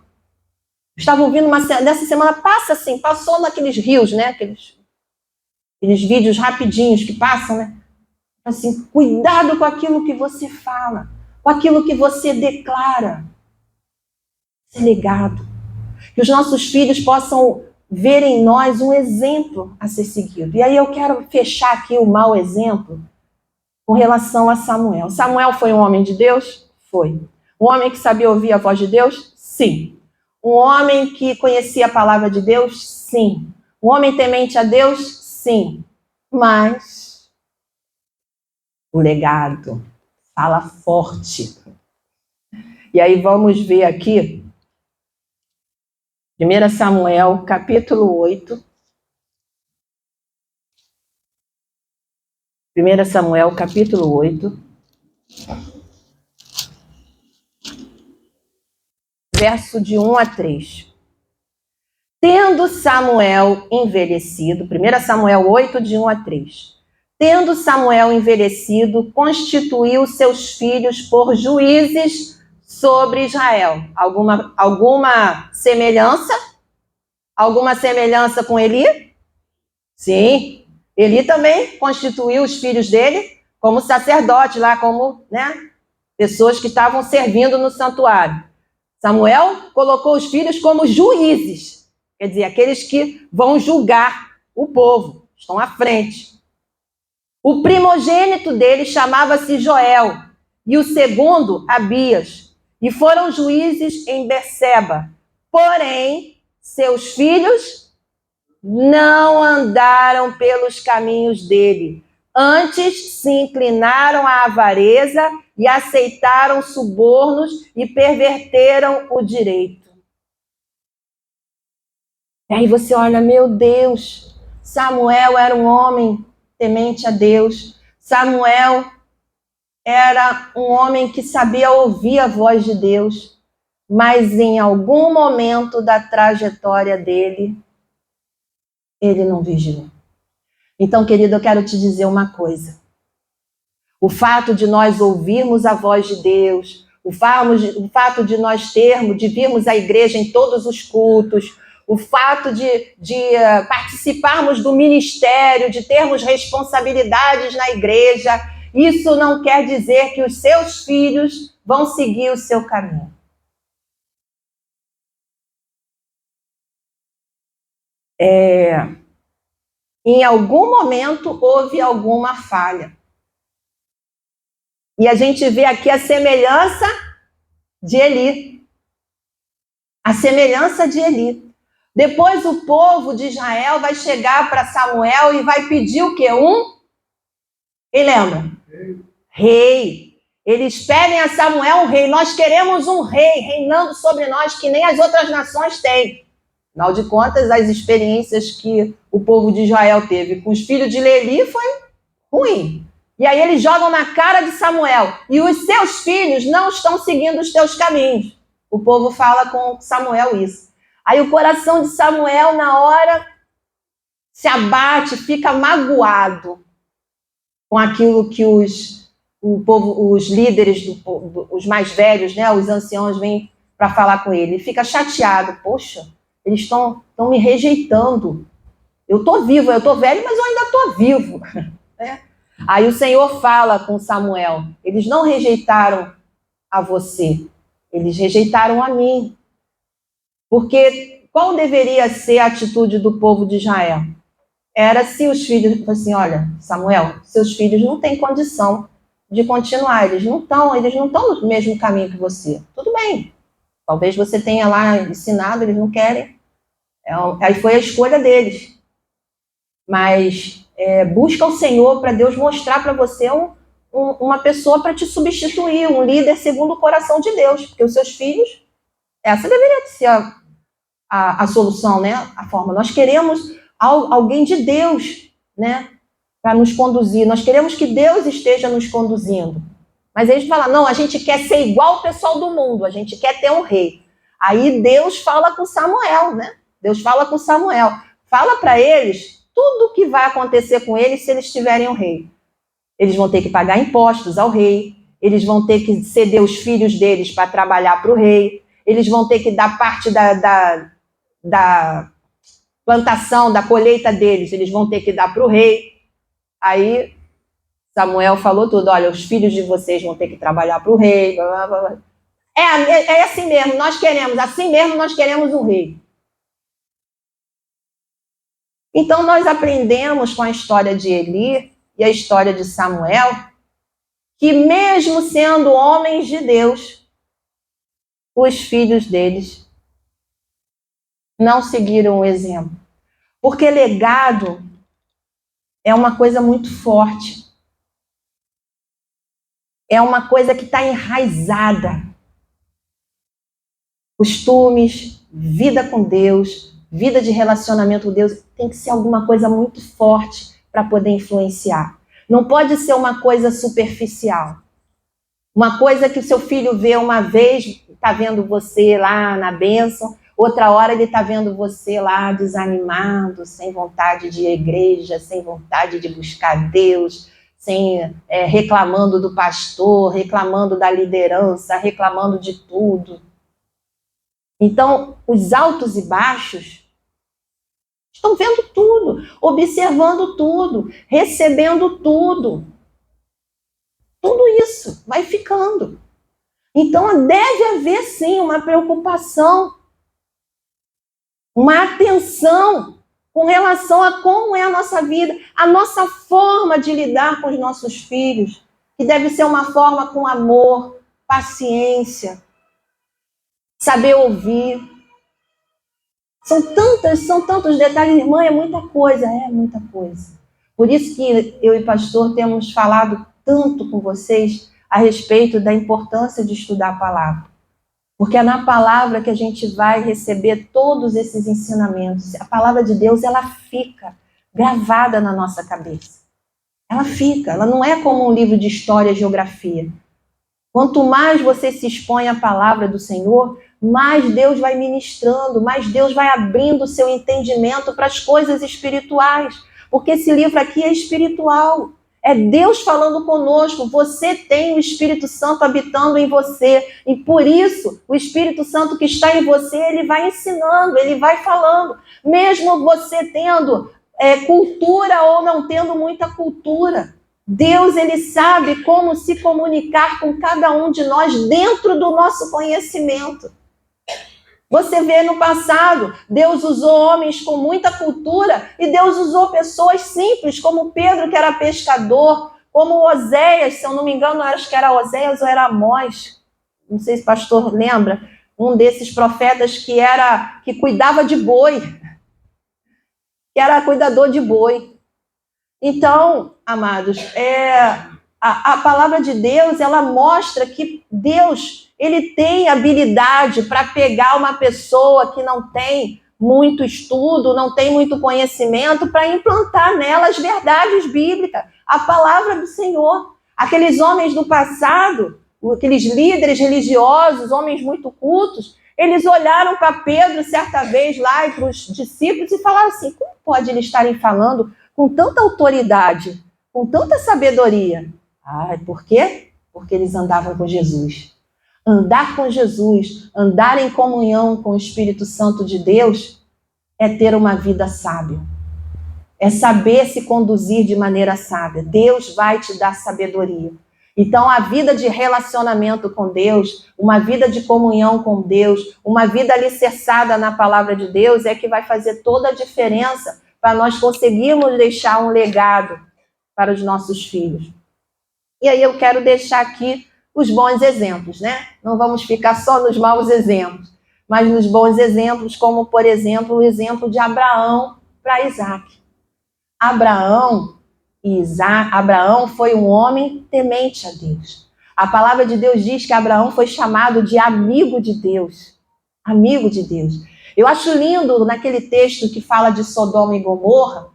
Estava ouvindo nessa semana, passou naqueles rios, né? Aqueles vídeos rapidinhos que passam, né? Assim, cuidado com aquilo que você fala, com aquilo que você declara. Esse legado. Que os nossos filhos possam ver em nós um exemplo a ser seguido. E aí eu quero fechar aqui o mau exemplo com relação a Samuel. Samuel foi um homem de Deus? Foi. Um homem que sabia ouvir a voz de Deus? Sim. Um homem que conhecia a palavra de Deus? Sim. Um homem temente a Deus? Sim. Mas o legado fala forte. E aí vamos ver aqui 1 Samuel, capítulo 8. 1 Samuel, capítulo 8. Verso de 1 a 3. Tendo Samuel envelhecido, 1 Samuel 8, de 1 a 3. Tendo Samuel envelhecido, constituiu seus filhos por juízes sobre Israel. Alguma semelhança? Alguma semelhança com Eli? Sim. Eli também constituiu os filhos dele como sacerdote lá, como, né, pessoas que estavam servindo no santuário. Samuel colocou os filhos como juízes, quer dizer, aqueles que vão julgar o povo, estão à frente. O primogênito dele chamava-se Joel e o segundo, Abias, e foram juízes em Berseba. Porém, seus filhos não andaram pelos caminhos dele. Antes se inclinaram à avareza e aceitaram subornos e perverteram o direito. E aí você olha, meu Deus, Samuel era um homem temente a Deus. Samuel era um homem que sabia ouvir a voz de Deus. mas em algum momento da trajetória dele, ele não vigiou. Então, querido, eu quero te dizer uma coisa. O fato de nós ouvirmos a voz de Deus, o fato de nós de virmos à igreja em todos os cultos, o fato de participarmos do ministério, de termos responsabilidades na igreja, isso não quer dizer que os seus filhos vão seguir o seu caminho. Em algum momento houve alguma falha. E a gente vê aqui a semelhança de Eli. A semelhança de Eli. Depois o povo de Israel vai chegar para Samuel e vai pedir o quê? Quem lembra? Rei. Eles pedem a Samuel um rei. Nós queremos um rei reinando sobre nós que nem as outras nações têm. Afinal de contas, as experiências que o povo de Israel teve com os filhos de Eli foi ruim. E aí eles jogam na cara de Samuel. E os seus filhos não estão seguindo os teus caminhos. O povo fala com Samuel isso. Aí o coração de Samuel, na hora, se abate, fica magoado com aquilo que os líderes, os mais velhos, né, os anciãos, vêm para falar com ele. Ele fica chateado. Poxa, eles estão me rejeitando. Eu estou vivo, eu estou velho, mas eu ainda estou vivo. Aí o Senhor fala com Samuel, eles não rejeitaram a você, eles rejeitaram a mim. Porque qual deveria ser a atitude do povo de Israel? Era se os filhos, assim, olha, Samuel, seus filhos não têm condição de continuar, eles não estão no mesmo caminho que você. Tudo bem, talvez você tenha lá ensinado, eles não querem. Aí foi a escolha deles. Mas busca o Senhor para Deus mostrar para você uma pessoa para te substituir, um líder segundo o coração de Deus, porque os seus filhos, essa deveria ser a solução, né? A forma. Nós queremos alguém de Deus, né? Para nos conduzir. Nós queremos que Deus esteja nos conduzindo. Mas eles falam, não, a gente quer ser igual o pessoal do mundo, a gente quer ter um rei. Aí Deus fala com Samuel, né? Deus fala com Samuel. Fala para eles tudo o que vai acontecer com eles se eles tiverem um rei. Eles vão ter que pagar impostos ao rei, eles vão ter que ceder os filhos deles para trabalhar para o rei, eles vão ter que dar parte da plantação, da colheita deles, eles vão ter que dar para o rei. Aí Samuel falou tudo, olha, os filhos de vocês vão ter que trabalhar para o rei. Blá, blá, blá. É assim mesmo, assim mesmo nós queremos um rei. Então, nós aprendemos com a história de Eli e a história de Samuel que, mesmo sendo homens de Deus, os filhos deles não seguiram o exemplo. Porque legado é uma coisa muito forte. É uma coisa que está enraizada. Costumes, vida com Deus, vida de relacionamento com Deus, tem que ser alguma coisa muito forte para poder influenciar. Não pode ser uma coisa superficial. Uma coisa que o seu filho vê uma vez, está vendo você lá na bênção, outra hora ele está vendo você lá desanimado, sem vontade de ir à igreja, sem vontade de buscar Deus, reclamando do pastor, reclamando da liderança, reclamando de tudo. Então, os altos e baixos estão vendo tudo, observando tudo, recebendo tudo. Tudo isso vai ficando. Então, deve haver, sim, uma preocupação, uma atenção com relação a como é a nossa vida, a nossa forma de lidar com os nossos filhos, que deve ser uma forma com amor, paciência, saber ouvir. São tantos detalhes, irmã, é muita coisa. Por isso que eu e o pastor temos falado tanto com vocês a respeito da importância de estudar a palavra. Porque é na palavra que a gente vai receber todos esses ensinamentos. A palavra de Deus, ela fica gravada na nossa cabeça. Ela fica, ela não é como um livro de história e geografia. Quanto mais você se expõe à palavra do Senhor, mais Deus vai ministrando, mais Deus vai abrindo o seu entendimento para as coisas espirituais. Porque esse livro aqui é espiritual. É Deus falando conosco. Você tem o Espírito Santo habitando em você. E por isso, o Espírito Santo que está em você, ele vai ensinando, ele vai falando. Mesmo você tendo cultura ou não tendo muita cultura. Deus, ele sabe como se comunicar com cada um de nós dentro do nosso conhecimento. Você vê no passado, Deus usou homens com muita cultura e Deus usou pessoas simples, como Pedro, que era pescador, como Oséias, se eu não me engano, acho que era Oséias ou era Amós, não sei se o pastor lembra, um desses profetas que cuidava de boi, que era cuidador de boi. Então, amados, a palavra de Deus, ela mostra que Deus, ele tem habilidade para pegar uma pessoa que não tem muito estudo, não tem muito conhecimento, para implantar nela as verdades bíblicas, a palavra do Senhor. Aqueles homens do passado, aqueles líderes religiosos, homens muito cultos, eles olharam para Pedro certa vez lá e para os discípulos e falaram assim: como pode eles estarem falando com tanta autoridade, com tanta sabedoria? Por quê? Porque eles andavam com Jesus. Andar com Jesus, andar em comunhão com o Espírito Santo de Deus, é ter uma vida sábia. É saber se conduzir de maneira sábia. Deus vai te dar sabedoria. Então, a vida de relacionamento com Deus, uma vida de comunhão com Deus, uma vida alicerçada na palavra de Deus é que vai fazer toda a diferença para nós conseguirmos deixar um legado para os nossos filhos. E aí eu quero deixar aqui os bons exemplos, né? Não vamos ficar só nos maus exemplos, mas nos bons exemplos, como, por exemplo, o exemplo de Abraão para Isaac. Abraão foi um homem temente a Deus. A palavra de Deus diz que Abraão foi chamado de amigo de Deus. Amigo de Deus. Eu acho lindo naquele texto que fala de Sodoma e Gomorra,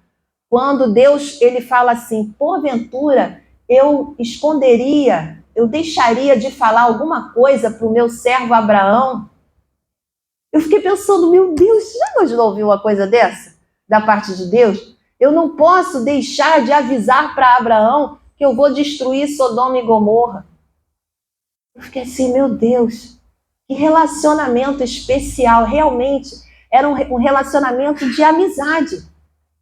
quando Deus ele fala assim: porventura eu deixaria de falar alguma coisa para o meu servo Abraão? Eu fiquei pensando, meu Deus, já imaginou ouvir uma coisa dessa da parte de Deus? Eu não posso deixar de avisar para Abraão que eu vou destruir Sodoma e Gomorra. Eu fiquei assim, meu Deus, que relacionamento especial. Realmente era um relacionamento de amizade.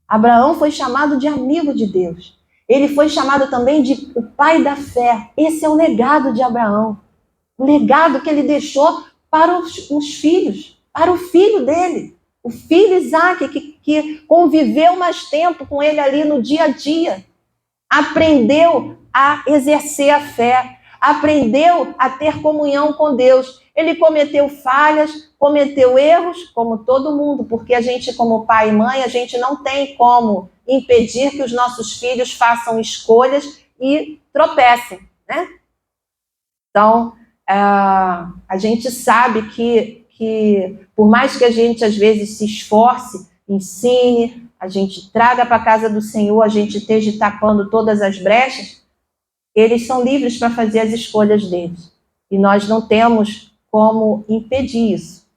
Abraão foi chamado de amigo de Deus. Ele foi chamado também de o pai da fé. Esse é o legado de Abraão. O legado que ele deixou para os filhos, para o filho dele. O filho Isaac, que conviveu mais tempo com ele ali no dia a dia. Aprendeu a exercer a fé. Aprendeu a ter comunhão com Deus. Ele cometeu falhas, cometeu erros, como todo mundo, porque a gente, como pai e mãe, a gente não tem como impedir que os nossos filhos façam escolhas e tropecem, né? Então, a gente sabe que por mais que a gente, às vezes, se esforce, ensine, a gente traga para a casa do Senhor, a gente esteja tapando todas as brechas, eles são livres para fazer as escolhas deles. E nós não temos como impedir isso.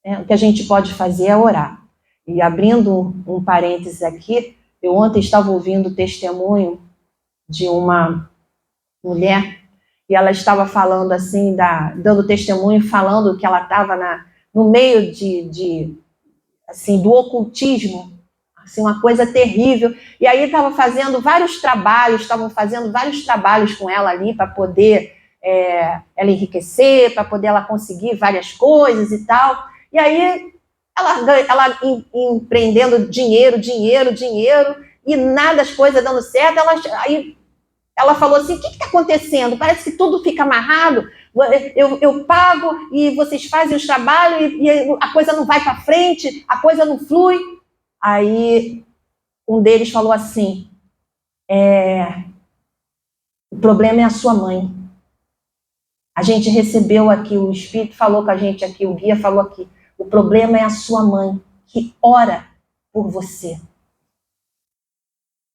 O que a gente pode fazer é orar. E abrindo um parênteses aqui, eu ontem estava ouvindo o testemunho de uma mulher, e ela estava falando assim, dando testemunho, falando que ela estava no meio assim, do ocultismo, assim, uma coisa terrível, e aí estavam fazendo vários trabalhos com ela ali, para poder ela enriquecer, para poder ela conseguir várias coisas e tal, e aí ela empreendendo dinheiro, e nada, as coisas dando certo, aí ela falou assim, o que está acontecendo? Parece que tudo fica amarrado, eu pago e vocês fazem os trabalhos e a coisa não vai para frente, a coisa não flui. Aí um deles falou assim, o problema é a sua mãe. A gente recebeu aqui, o Espírito falou com a gente aqui, o guia falou aqui, o problema é a sua mãe, que ora por você.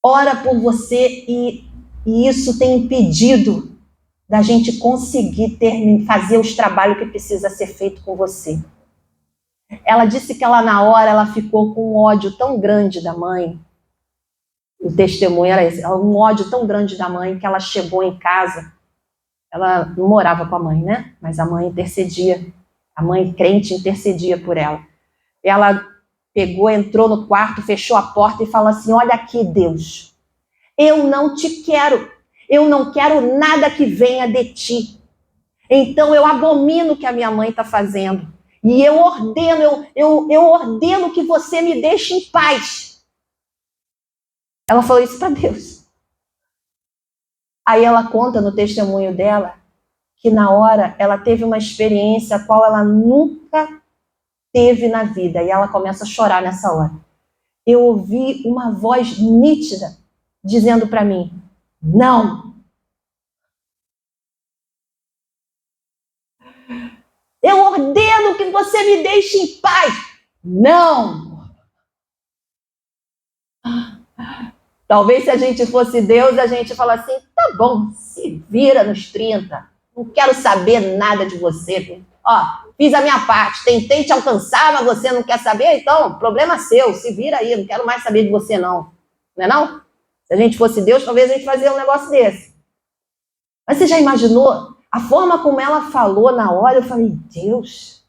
Ora por você e isso tem impedido da gente conseguir fazer os trabalhos que precisa ser feito com você. Ela disse que ela, na hora, ela ficou com um ódio tão grande da mãe. O testemunho era esse, um ódio tão grande da mãe que ela chegou em casa. Ela não morava com a mãe, né? Mas a mãe intercedia. A mãe crente intercedia por ela. Ela pegou, entrou no quarto, fechou a porta e falou assim: olha aqui, Deus, eu não te quero. Eu não quero nada que venha de ti. Então eu abomino o que a minha mãe está fazendo. E eu ordeno que você me deixe em paz. Ela falou isso para Deus. Aí ela conta no testemunho dela que na hora ela teve uma experiência a qual ela nunca teve na vida. E ela começa a chorar nessa hora. Eu ouvi uma voz nítida dizendo para mim: não. Eu ordeno que você me deixe em paz. Não. Talvez se a gente fosse Deus, a gente fala assim: tá bom, se vira nos 30. Não quero saber nada de você. Ó, fiz a minha parte, tentei te alcançar, mas você não quer saber? Então, problema seu, se vira aí, não quero mais saber de você não. Não é não? Se a gente fosse Deus, talvez a gente fazia um negócio desse. Mas você já imaginou? A forma como ela falou na hora, eu falei: Deus,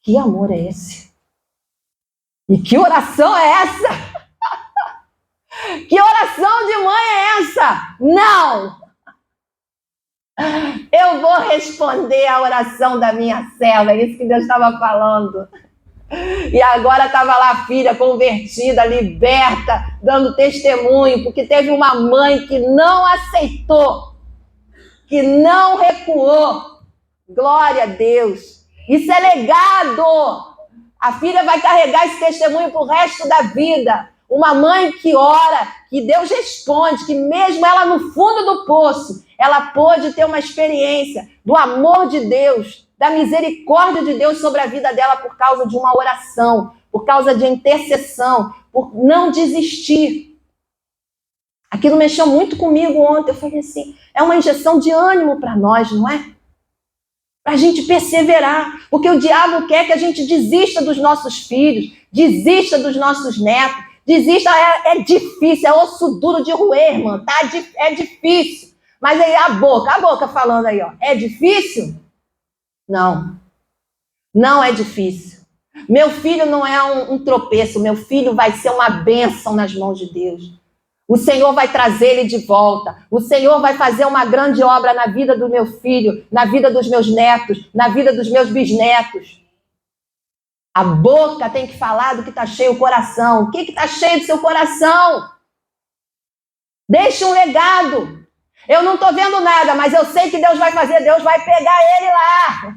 que amor é esse? E que oração é essa? Que oração de mãe é essa? Não! Eu vou responder a oração da minha serva, é isso que Deus estava falando. E agora estava lá a filha convertida, liberta, dando testemunho, porque teve uma mãe que não aceitou, que não recuou. Glória a Deus. Isso é legado. A filha vai carregar esse testemunho para o resto da vida. Uma mãe que ora, que Deus responde, que mesmo ela no fundo do poço, ela pôde ter uma experiência do amor de Deus, da misericórdia de Deus sobre a vida dela por causa de uma oração, por causa de intercessão, por não desistir. Aquilo mexeu muito comigo ontem. Eu falei assim, é uma injeção de ânimo para nós, não é? Para a gente perseverar, porque o diabo quer que a gente desista dos nossos filhos, desista dos nossos netos, desista, é difícil, é osso duro de roer, irmã, tá? É difícil. Mas aí a boca falando aí, ó, é difícil? Não, não é difícil. Meu filho não é um tropeço, meu filho vai ser uma bênção nas mãos de Deus. O Senhor vai trazer ele de volta. O Senhor vai fazer uma grande obra na vida do meu filho, na vida dos meus netos, na vida dos meus bisnetos. A boca tem que falar do que está cheio o coração. O que está cheio do seu coração? Deixe um legado. Eu não estou vendo nada, mas eu sei que Deus vai fazer. Deus vai pegar ele lá.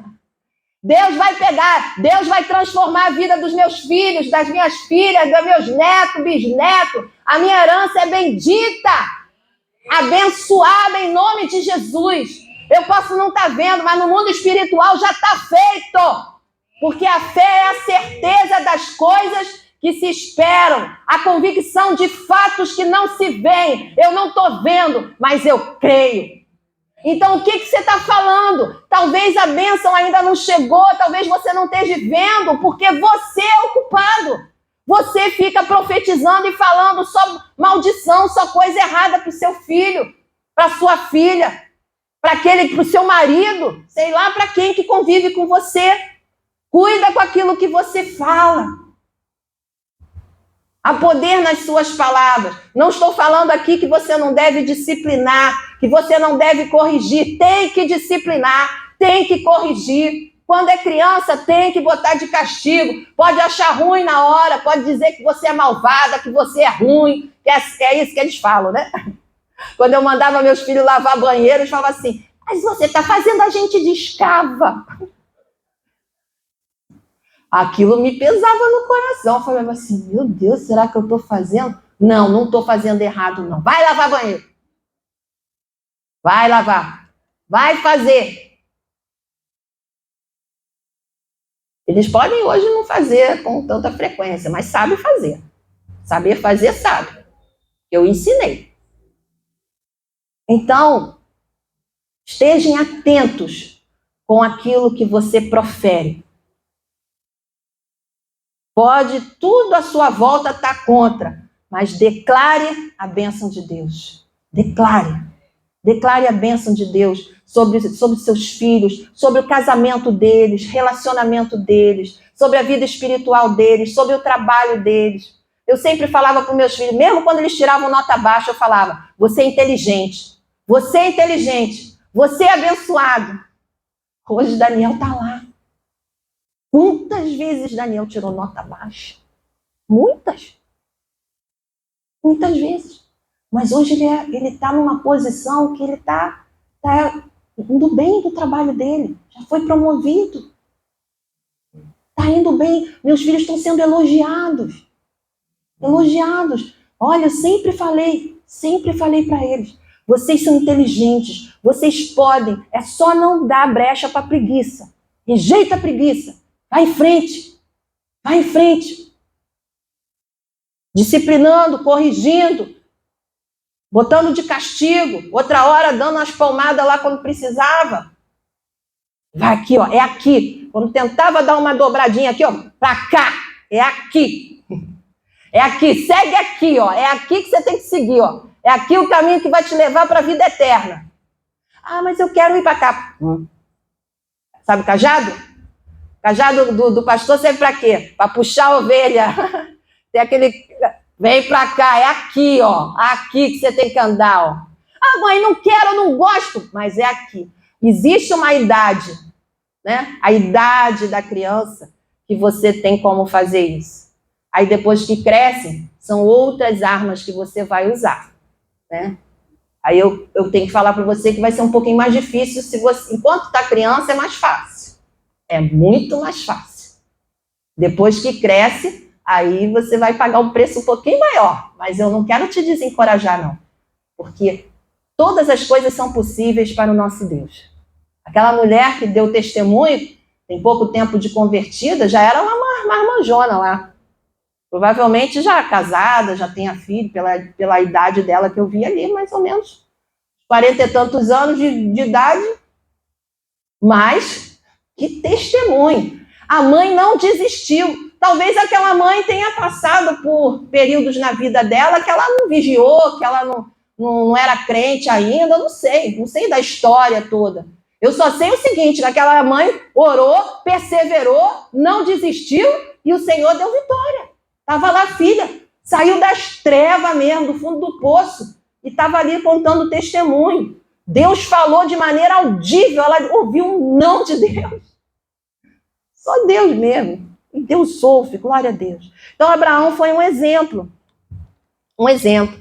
Deus vai pegar. Deus vai transformar a vida dos meus filhos, das minhas filhas, dos meus netos, bisnetos. A minha herança é bendita, abençoada em nome de Jesus. Eu posso não estar vendo, mas no mundo espiritual já está feito. Porque a fé é a certeza das coisas que se esperam, a convicção de fatos que não se veem. Eu não estou vendo, mas eu creio. Então, o que você está falando? Talvez a bênção ainda não chegou, talvez você não esteja vendo, porque você é o culpado. Você fica profetizando e falando só maldição, só coisa errada para o seu filho, para a sua filha, para o seu marido, sei lá para quem que convive com você. Cuida com aquilo que você fala. Há poder nas suas palavras. Não estou falando aqui que você não deve disciplinar, que você não deve corrigir. Tem que disciplinar, tem que corrigir. Quando é criança, tem que botar de castigo. Pode achar ruim na hora, pode dizer que você é malvada, que você é ruim. É isso que eles falam, né? Quando eu mandava meus filhos lavar banheiro, eles falavam assim, mas você está fazendo a gente de escrava. Aquilo me pesava no coração. Eu falava assim, meu Deus, será que eu estou fazendo? Não, não estou fazendo errado, não. Vai lavar banheiro. Vai lavar. Vai fazer. Eles podem hoje não fazer com tanta frequência, mas sabem fazer. Saber fazer, sabe. Eu ensinei. Então, Estejam atentos com aquilo que você profere. Pode tudo à sua volta estar contra, mas declare a bênção de Deus. Declare. Declare a bênção de Deus sobre seus filhos, sobre o casamento deles, relacionamento deles, sobre a vida espiritual deles, sobre o trabalho deles. Eu sempre falava para os meus filhos, mesmo quando eles tiravam nota baixa, eu falava, você é inteligente, você é inteligente, você é abençoado. Hoje Daniel está lá. Quantas vezes Daniel tirou nota baixa? Muitas. Muitas vezes. Mas hoje ele está numa posição que ele está indo bem do trabalho dele. Já foi promovido. Está indo bem. Meus filhos estão sendo elogiados. Elogiados. Olha, eu sempre falei para eles. Vocês são inteligentes. Vocês podem. É só não dar brecha para a preguiça. Rejeita a preguiça. Vai em frente. Vai em frente. Disciplinando, corrigindo. Botando de castigo, outra hora dando umas palmadas lá quando precisava. Vai aqui, ó, é aqui. Quando tentava dar uma dobradinha aqui, ó, pra cá, é aqui. É aqui, segue aqui, ó, é aqui que você tem que seguir, ó. É aqui o caminho que vai te levar para a vida eterna. Ah, mas eu quero ir para cá. Sabe o cajado? O cajado do pastor serve para quê? Para puxar a ovelha. Tem aquele... Vem pra cá, é aqui, ó. Aqui que você tem que andar, ó. Ah, mãe, não quero, não gosto. Mas é aqui. Existe uma idade, né? A idade da criança que você tem como fazer isso. Aí depois que cresce, são outras armas que você vai usar, né? Aí eu tenho que falar para você que vai ser um pouquinho mais difícil se você... Enquanto está criança, é mais fácil. É muito mais fácil. Depois que cresce... Aí você vai pagar um preço um pouquinho maior. Mas eu não quero te desencorajar, não. Porque todas as coisas são possíveis para o nosso Deus. Aquela mulher que deu testemunho, tem pouco tempo de convertida, já era uma marmanjona lá. Provavelmente já casada, já tenha filho, pela idade dela que eu vi ali, mais ou menos 40 e tantos anos de idade. Mas, que testemunho. A mãe não desistiu. Talvez aquela mãe tenha passado por períodos na vida dela que ela não vigiou, que ela não era crente ainda, eu não sei da história toda. Eu só sei o seguinte, que aquela mãe orou, perseverou, não desistiu e o Senhor deu vitória. Estava lá a filha, saiu das trevas mesmo, do fundo do poço, e estava ali contando testemunho. Deus falou de maneira audível, ela ouviu um não de Deus. Só Deus mesmo. E Deus ouve, glória a Deus. Então, Abraão foi um exemplo. Um exemplo.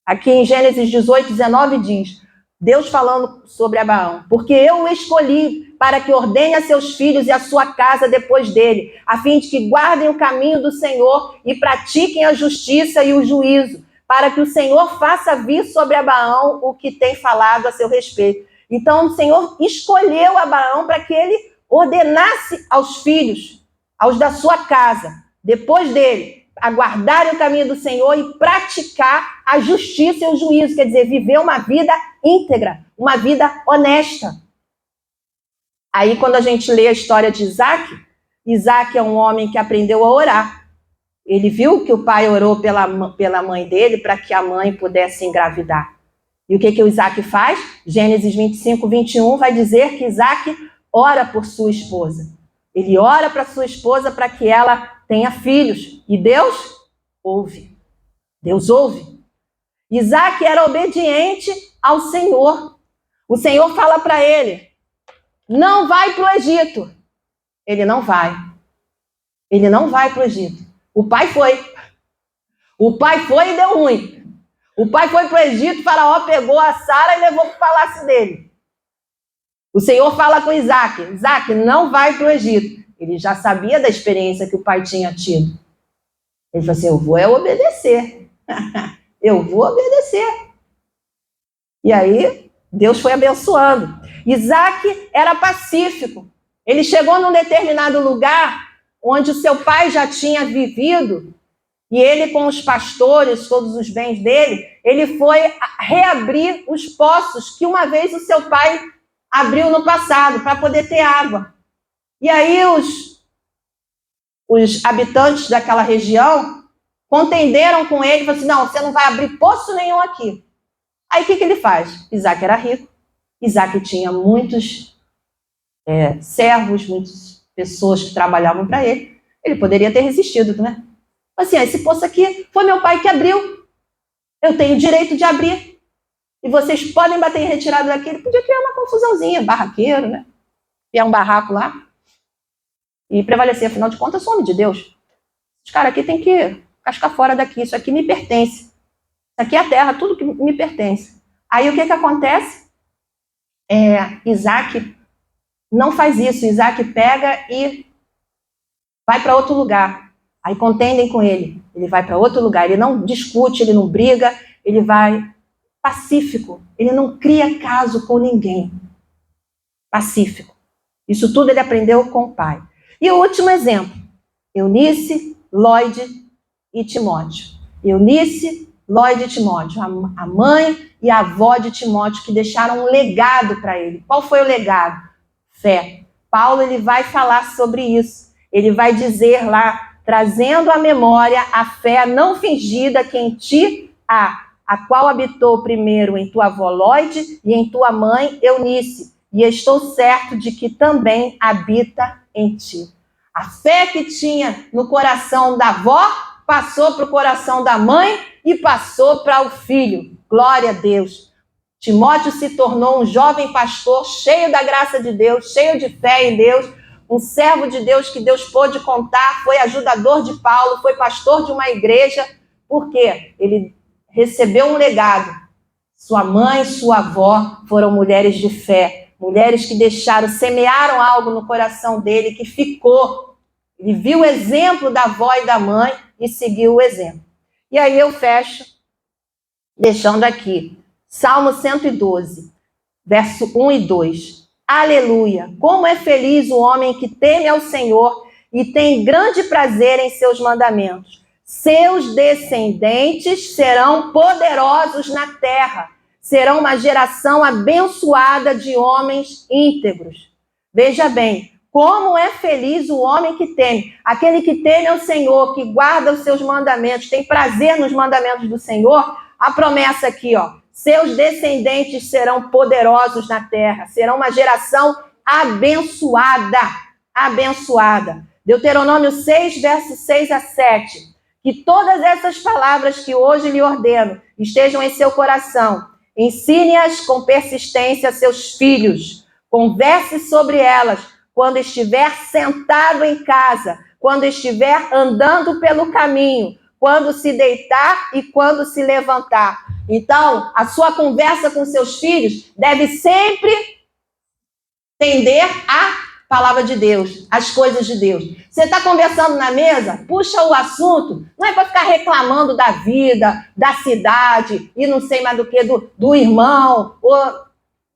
Aqui em Gênesis 18, 19 diz, Deus falando sobre Abraão, porque eu o escolhi para que ordene a seus filhos e a sua casa depois dele, a fim de que guardem o caminho do Senhor e pratiquem a justiça e o juízo, para que o Senhor faça vir sobre Abraão o que tem falado a seu respeito. Então, o Senhor escolheu Abraão para que ele ordenasse aos filhos, aos da sua casa, depois dele, aguardarem o caminho do Senhor e praticar a justiça e o juízo, quer dizer, viver uma vida íntegra, uma vida honesta. Aí, quando a gente lê a história de Isaac, Isaac é um homem que aprendeu a orar. Ele viu que o pai orou pela mãe dele para que a mãe pudesse engravidar. E o que o Isaac faz? Gênesis 25, 21 vai dizer que Isaac ora por sua esposa. Ele ora para sua esposa para que ela tenha filhos. E Deus ouve. Deus ouve. Isaac era obediente ao Senhor. O Senhor fala para ele, não vai para o Egito. Ele não vai. Ele não vai para o Egito. O pai foi. O pai foi e deu ruim. O pai foi para o Egito, Faraó pegou a Sara e levou para o palácio dele. O Senhor fala com Isaac, Isaac, não vai para o Egito. Ele já sabia da experiência que o pai tinha tido. Ele falou assim, eu vou obedecer. Eu vou obedecer. E aí, Deus foi abençoando. Isaac era pacífico. Ele chegou num determinado lugar onde o seu pai já tinha vivido, e ele com os pastores, todos os bens dele, Ele foi reabrir os poços que uma vez o seu pai abriu no passado para poder ter água. E aí os habitantes daquela região contenderam com ele e falaram assim, não, você não vai abrir poço nenhum aqui. Aí o que ele faz? Isaac era rico, Isaac tinha muitos servos, muitas pessoas que trabalhavam para ele. Ele poderia ter resistido, né? Assim, esse poço aqui foi meu pai que abriu. Eu tenho direito de abrir. E vocês podem bater em retirada daqui. Ele podia criar uma confusãozinha, barraqueiro, né? Criar um barraco lá. E prevalecer, afinal de contas, eu sou homem de Deus. Os caras aqui têm que cascar fora daqui. Isso aqui me pertence. Isso aqui é a terra, tudo que me pertence. Aí o que acontece? Isaac não faz isso. Isaac pega e vai para outro lugar. Aí contendem com ele. Ele vai para outro lugar. Ele não discute, ele não briga. Ele vai pacífico. Ele não cria caso com ninguém. Pacífico. Isso tudo ele aprendeu com o pai. E o último exemplo. Eunice, Lloyd e Timóteo. Eunice, Lloyd e Timóteo. A mãe e a avó de Timóteo que deixaram um legado para ele. Qual foi o legado? Fé. Paulo ele vai falar sobre isso. Ele vai dizer lá, trazendo à memória a fé não fingida que em ti há, a qual habitou primeiro em tua avó Lloyd e em tua mãe Eunice, e estou certo de que também habita em ti. A fé que tinha no coração da avó passou para o coração da mãe e passou para o filho. Glória a Deus. Timóteo se tornou um jovem pastor cheio da graça de Deus, cheio de fé em Deus, um servo de Deus que Deus pôde contar, foi ajudador de Paulo, foi pastor de uma igreja, porque ele recebeu um legado. Sua mãe e sua avó foram mulheres de fé, mulheres que semearam algo no coração dele que ficou. Ele viu o exemplo da avó e da mãe e seguiu o exemplo. E aí eu fecho, deixando aqui, Salmo 112, verso 1 e 2. Aleluia! Como é feliz o homem que teme ao Senhor e tem grande prazer em seus mandamentos. Seus descendentes serão poderosos na terra. Serão uma geração abençoada de homens íntegros. Veja bem, como é feliz o homem que teme. Aquele que teme ao Senhor, que guarda os seus mandamentos, tem prazer nos mandamentos do Senhor. A promessa aqui, ó. Seus descendentes serão poderosos na terra. Serão uma geração abençoada. Abençoada. Deuteronômio 6, versos 6 a 7. Que todas essas palavras que hoje lhe ordeno estejam em seu coração. Ensine-as com persistência a seus filhos. Converse sobre elas quando estiver sentado em casa, quando estiver andando pelo caminho, quando se deitar e quando se levantar. Então, a sua conversa com seus filhos deve sempre tender à palavra de Deus, às coisas de Deus. Você está conversando na mesa, puxa o assunto, não é para ficar reclamando da vida, da cidade, e não sei mais do que, do irmão.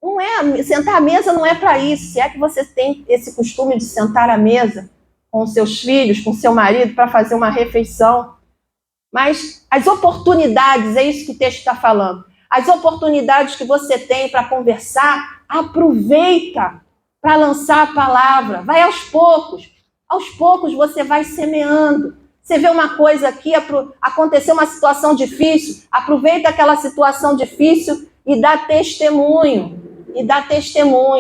Não é, sentar à mesa não é para isso. Se é que você tem esse costume de sentar à mesa com seus filhos, com seu marido, para fazer uma refeição. Mas as oportunidades, é isso que o texto está falando. As oportunidades que você tem para conversar, aproveita para lançar a palavra. Vai aos poucos. Aos poucos você vai semeando. Você vê uma coisa aqui, aconteceu uma situação difícil, aproveita aquela situação difícil e dá testemunho.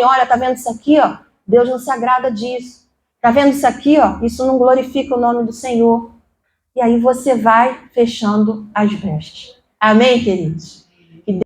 Olha, tá vendo isso aqui, ó? Deus não se agrada disso. Tá vendo isso aqui, ó? Isso não glorifica o nome do Senhor. E aí você vai fechando as brechas. Amém, queridos?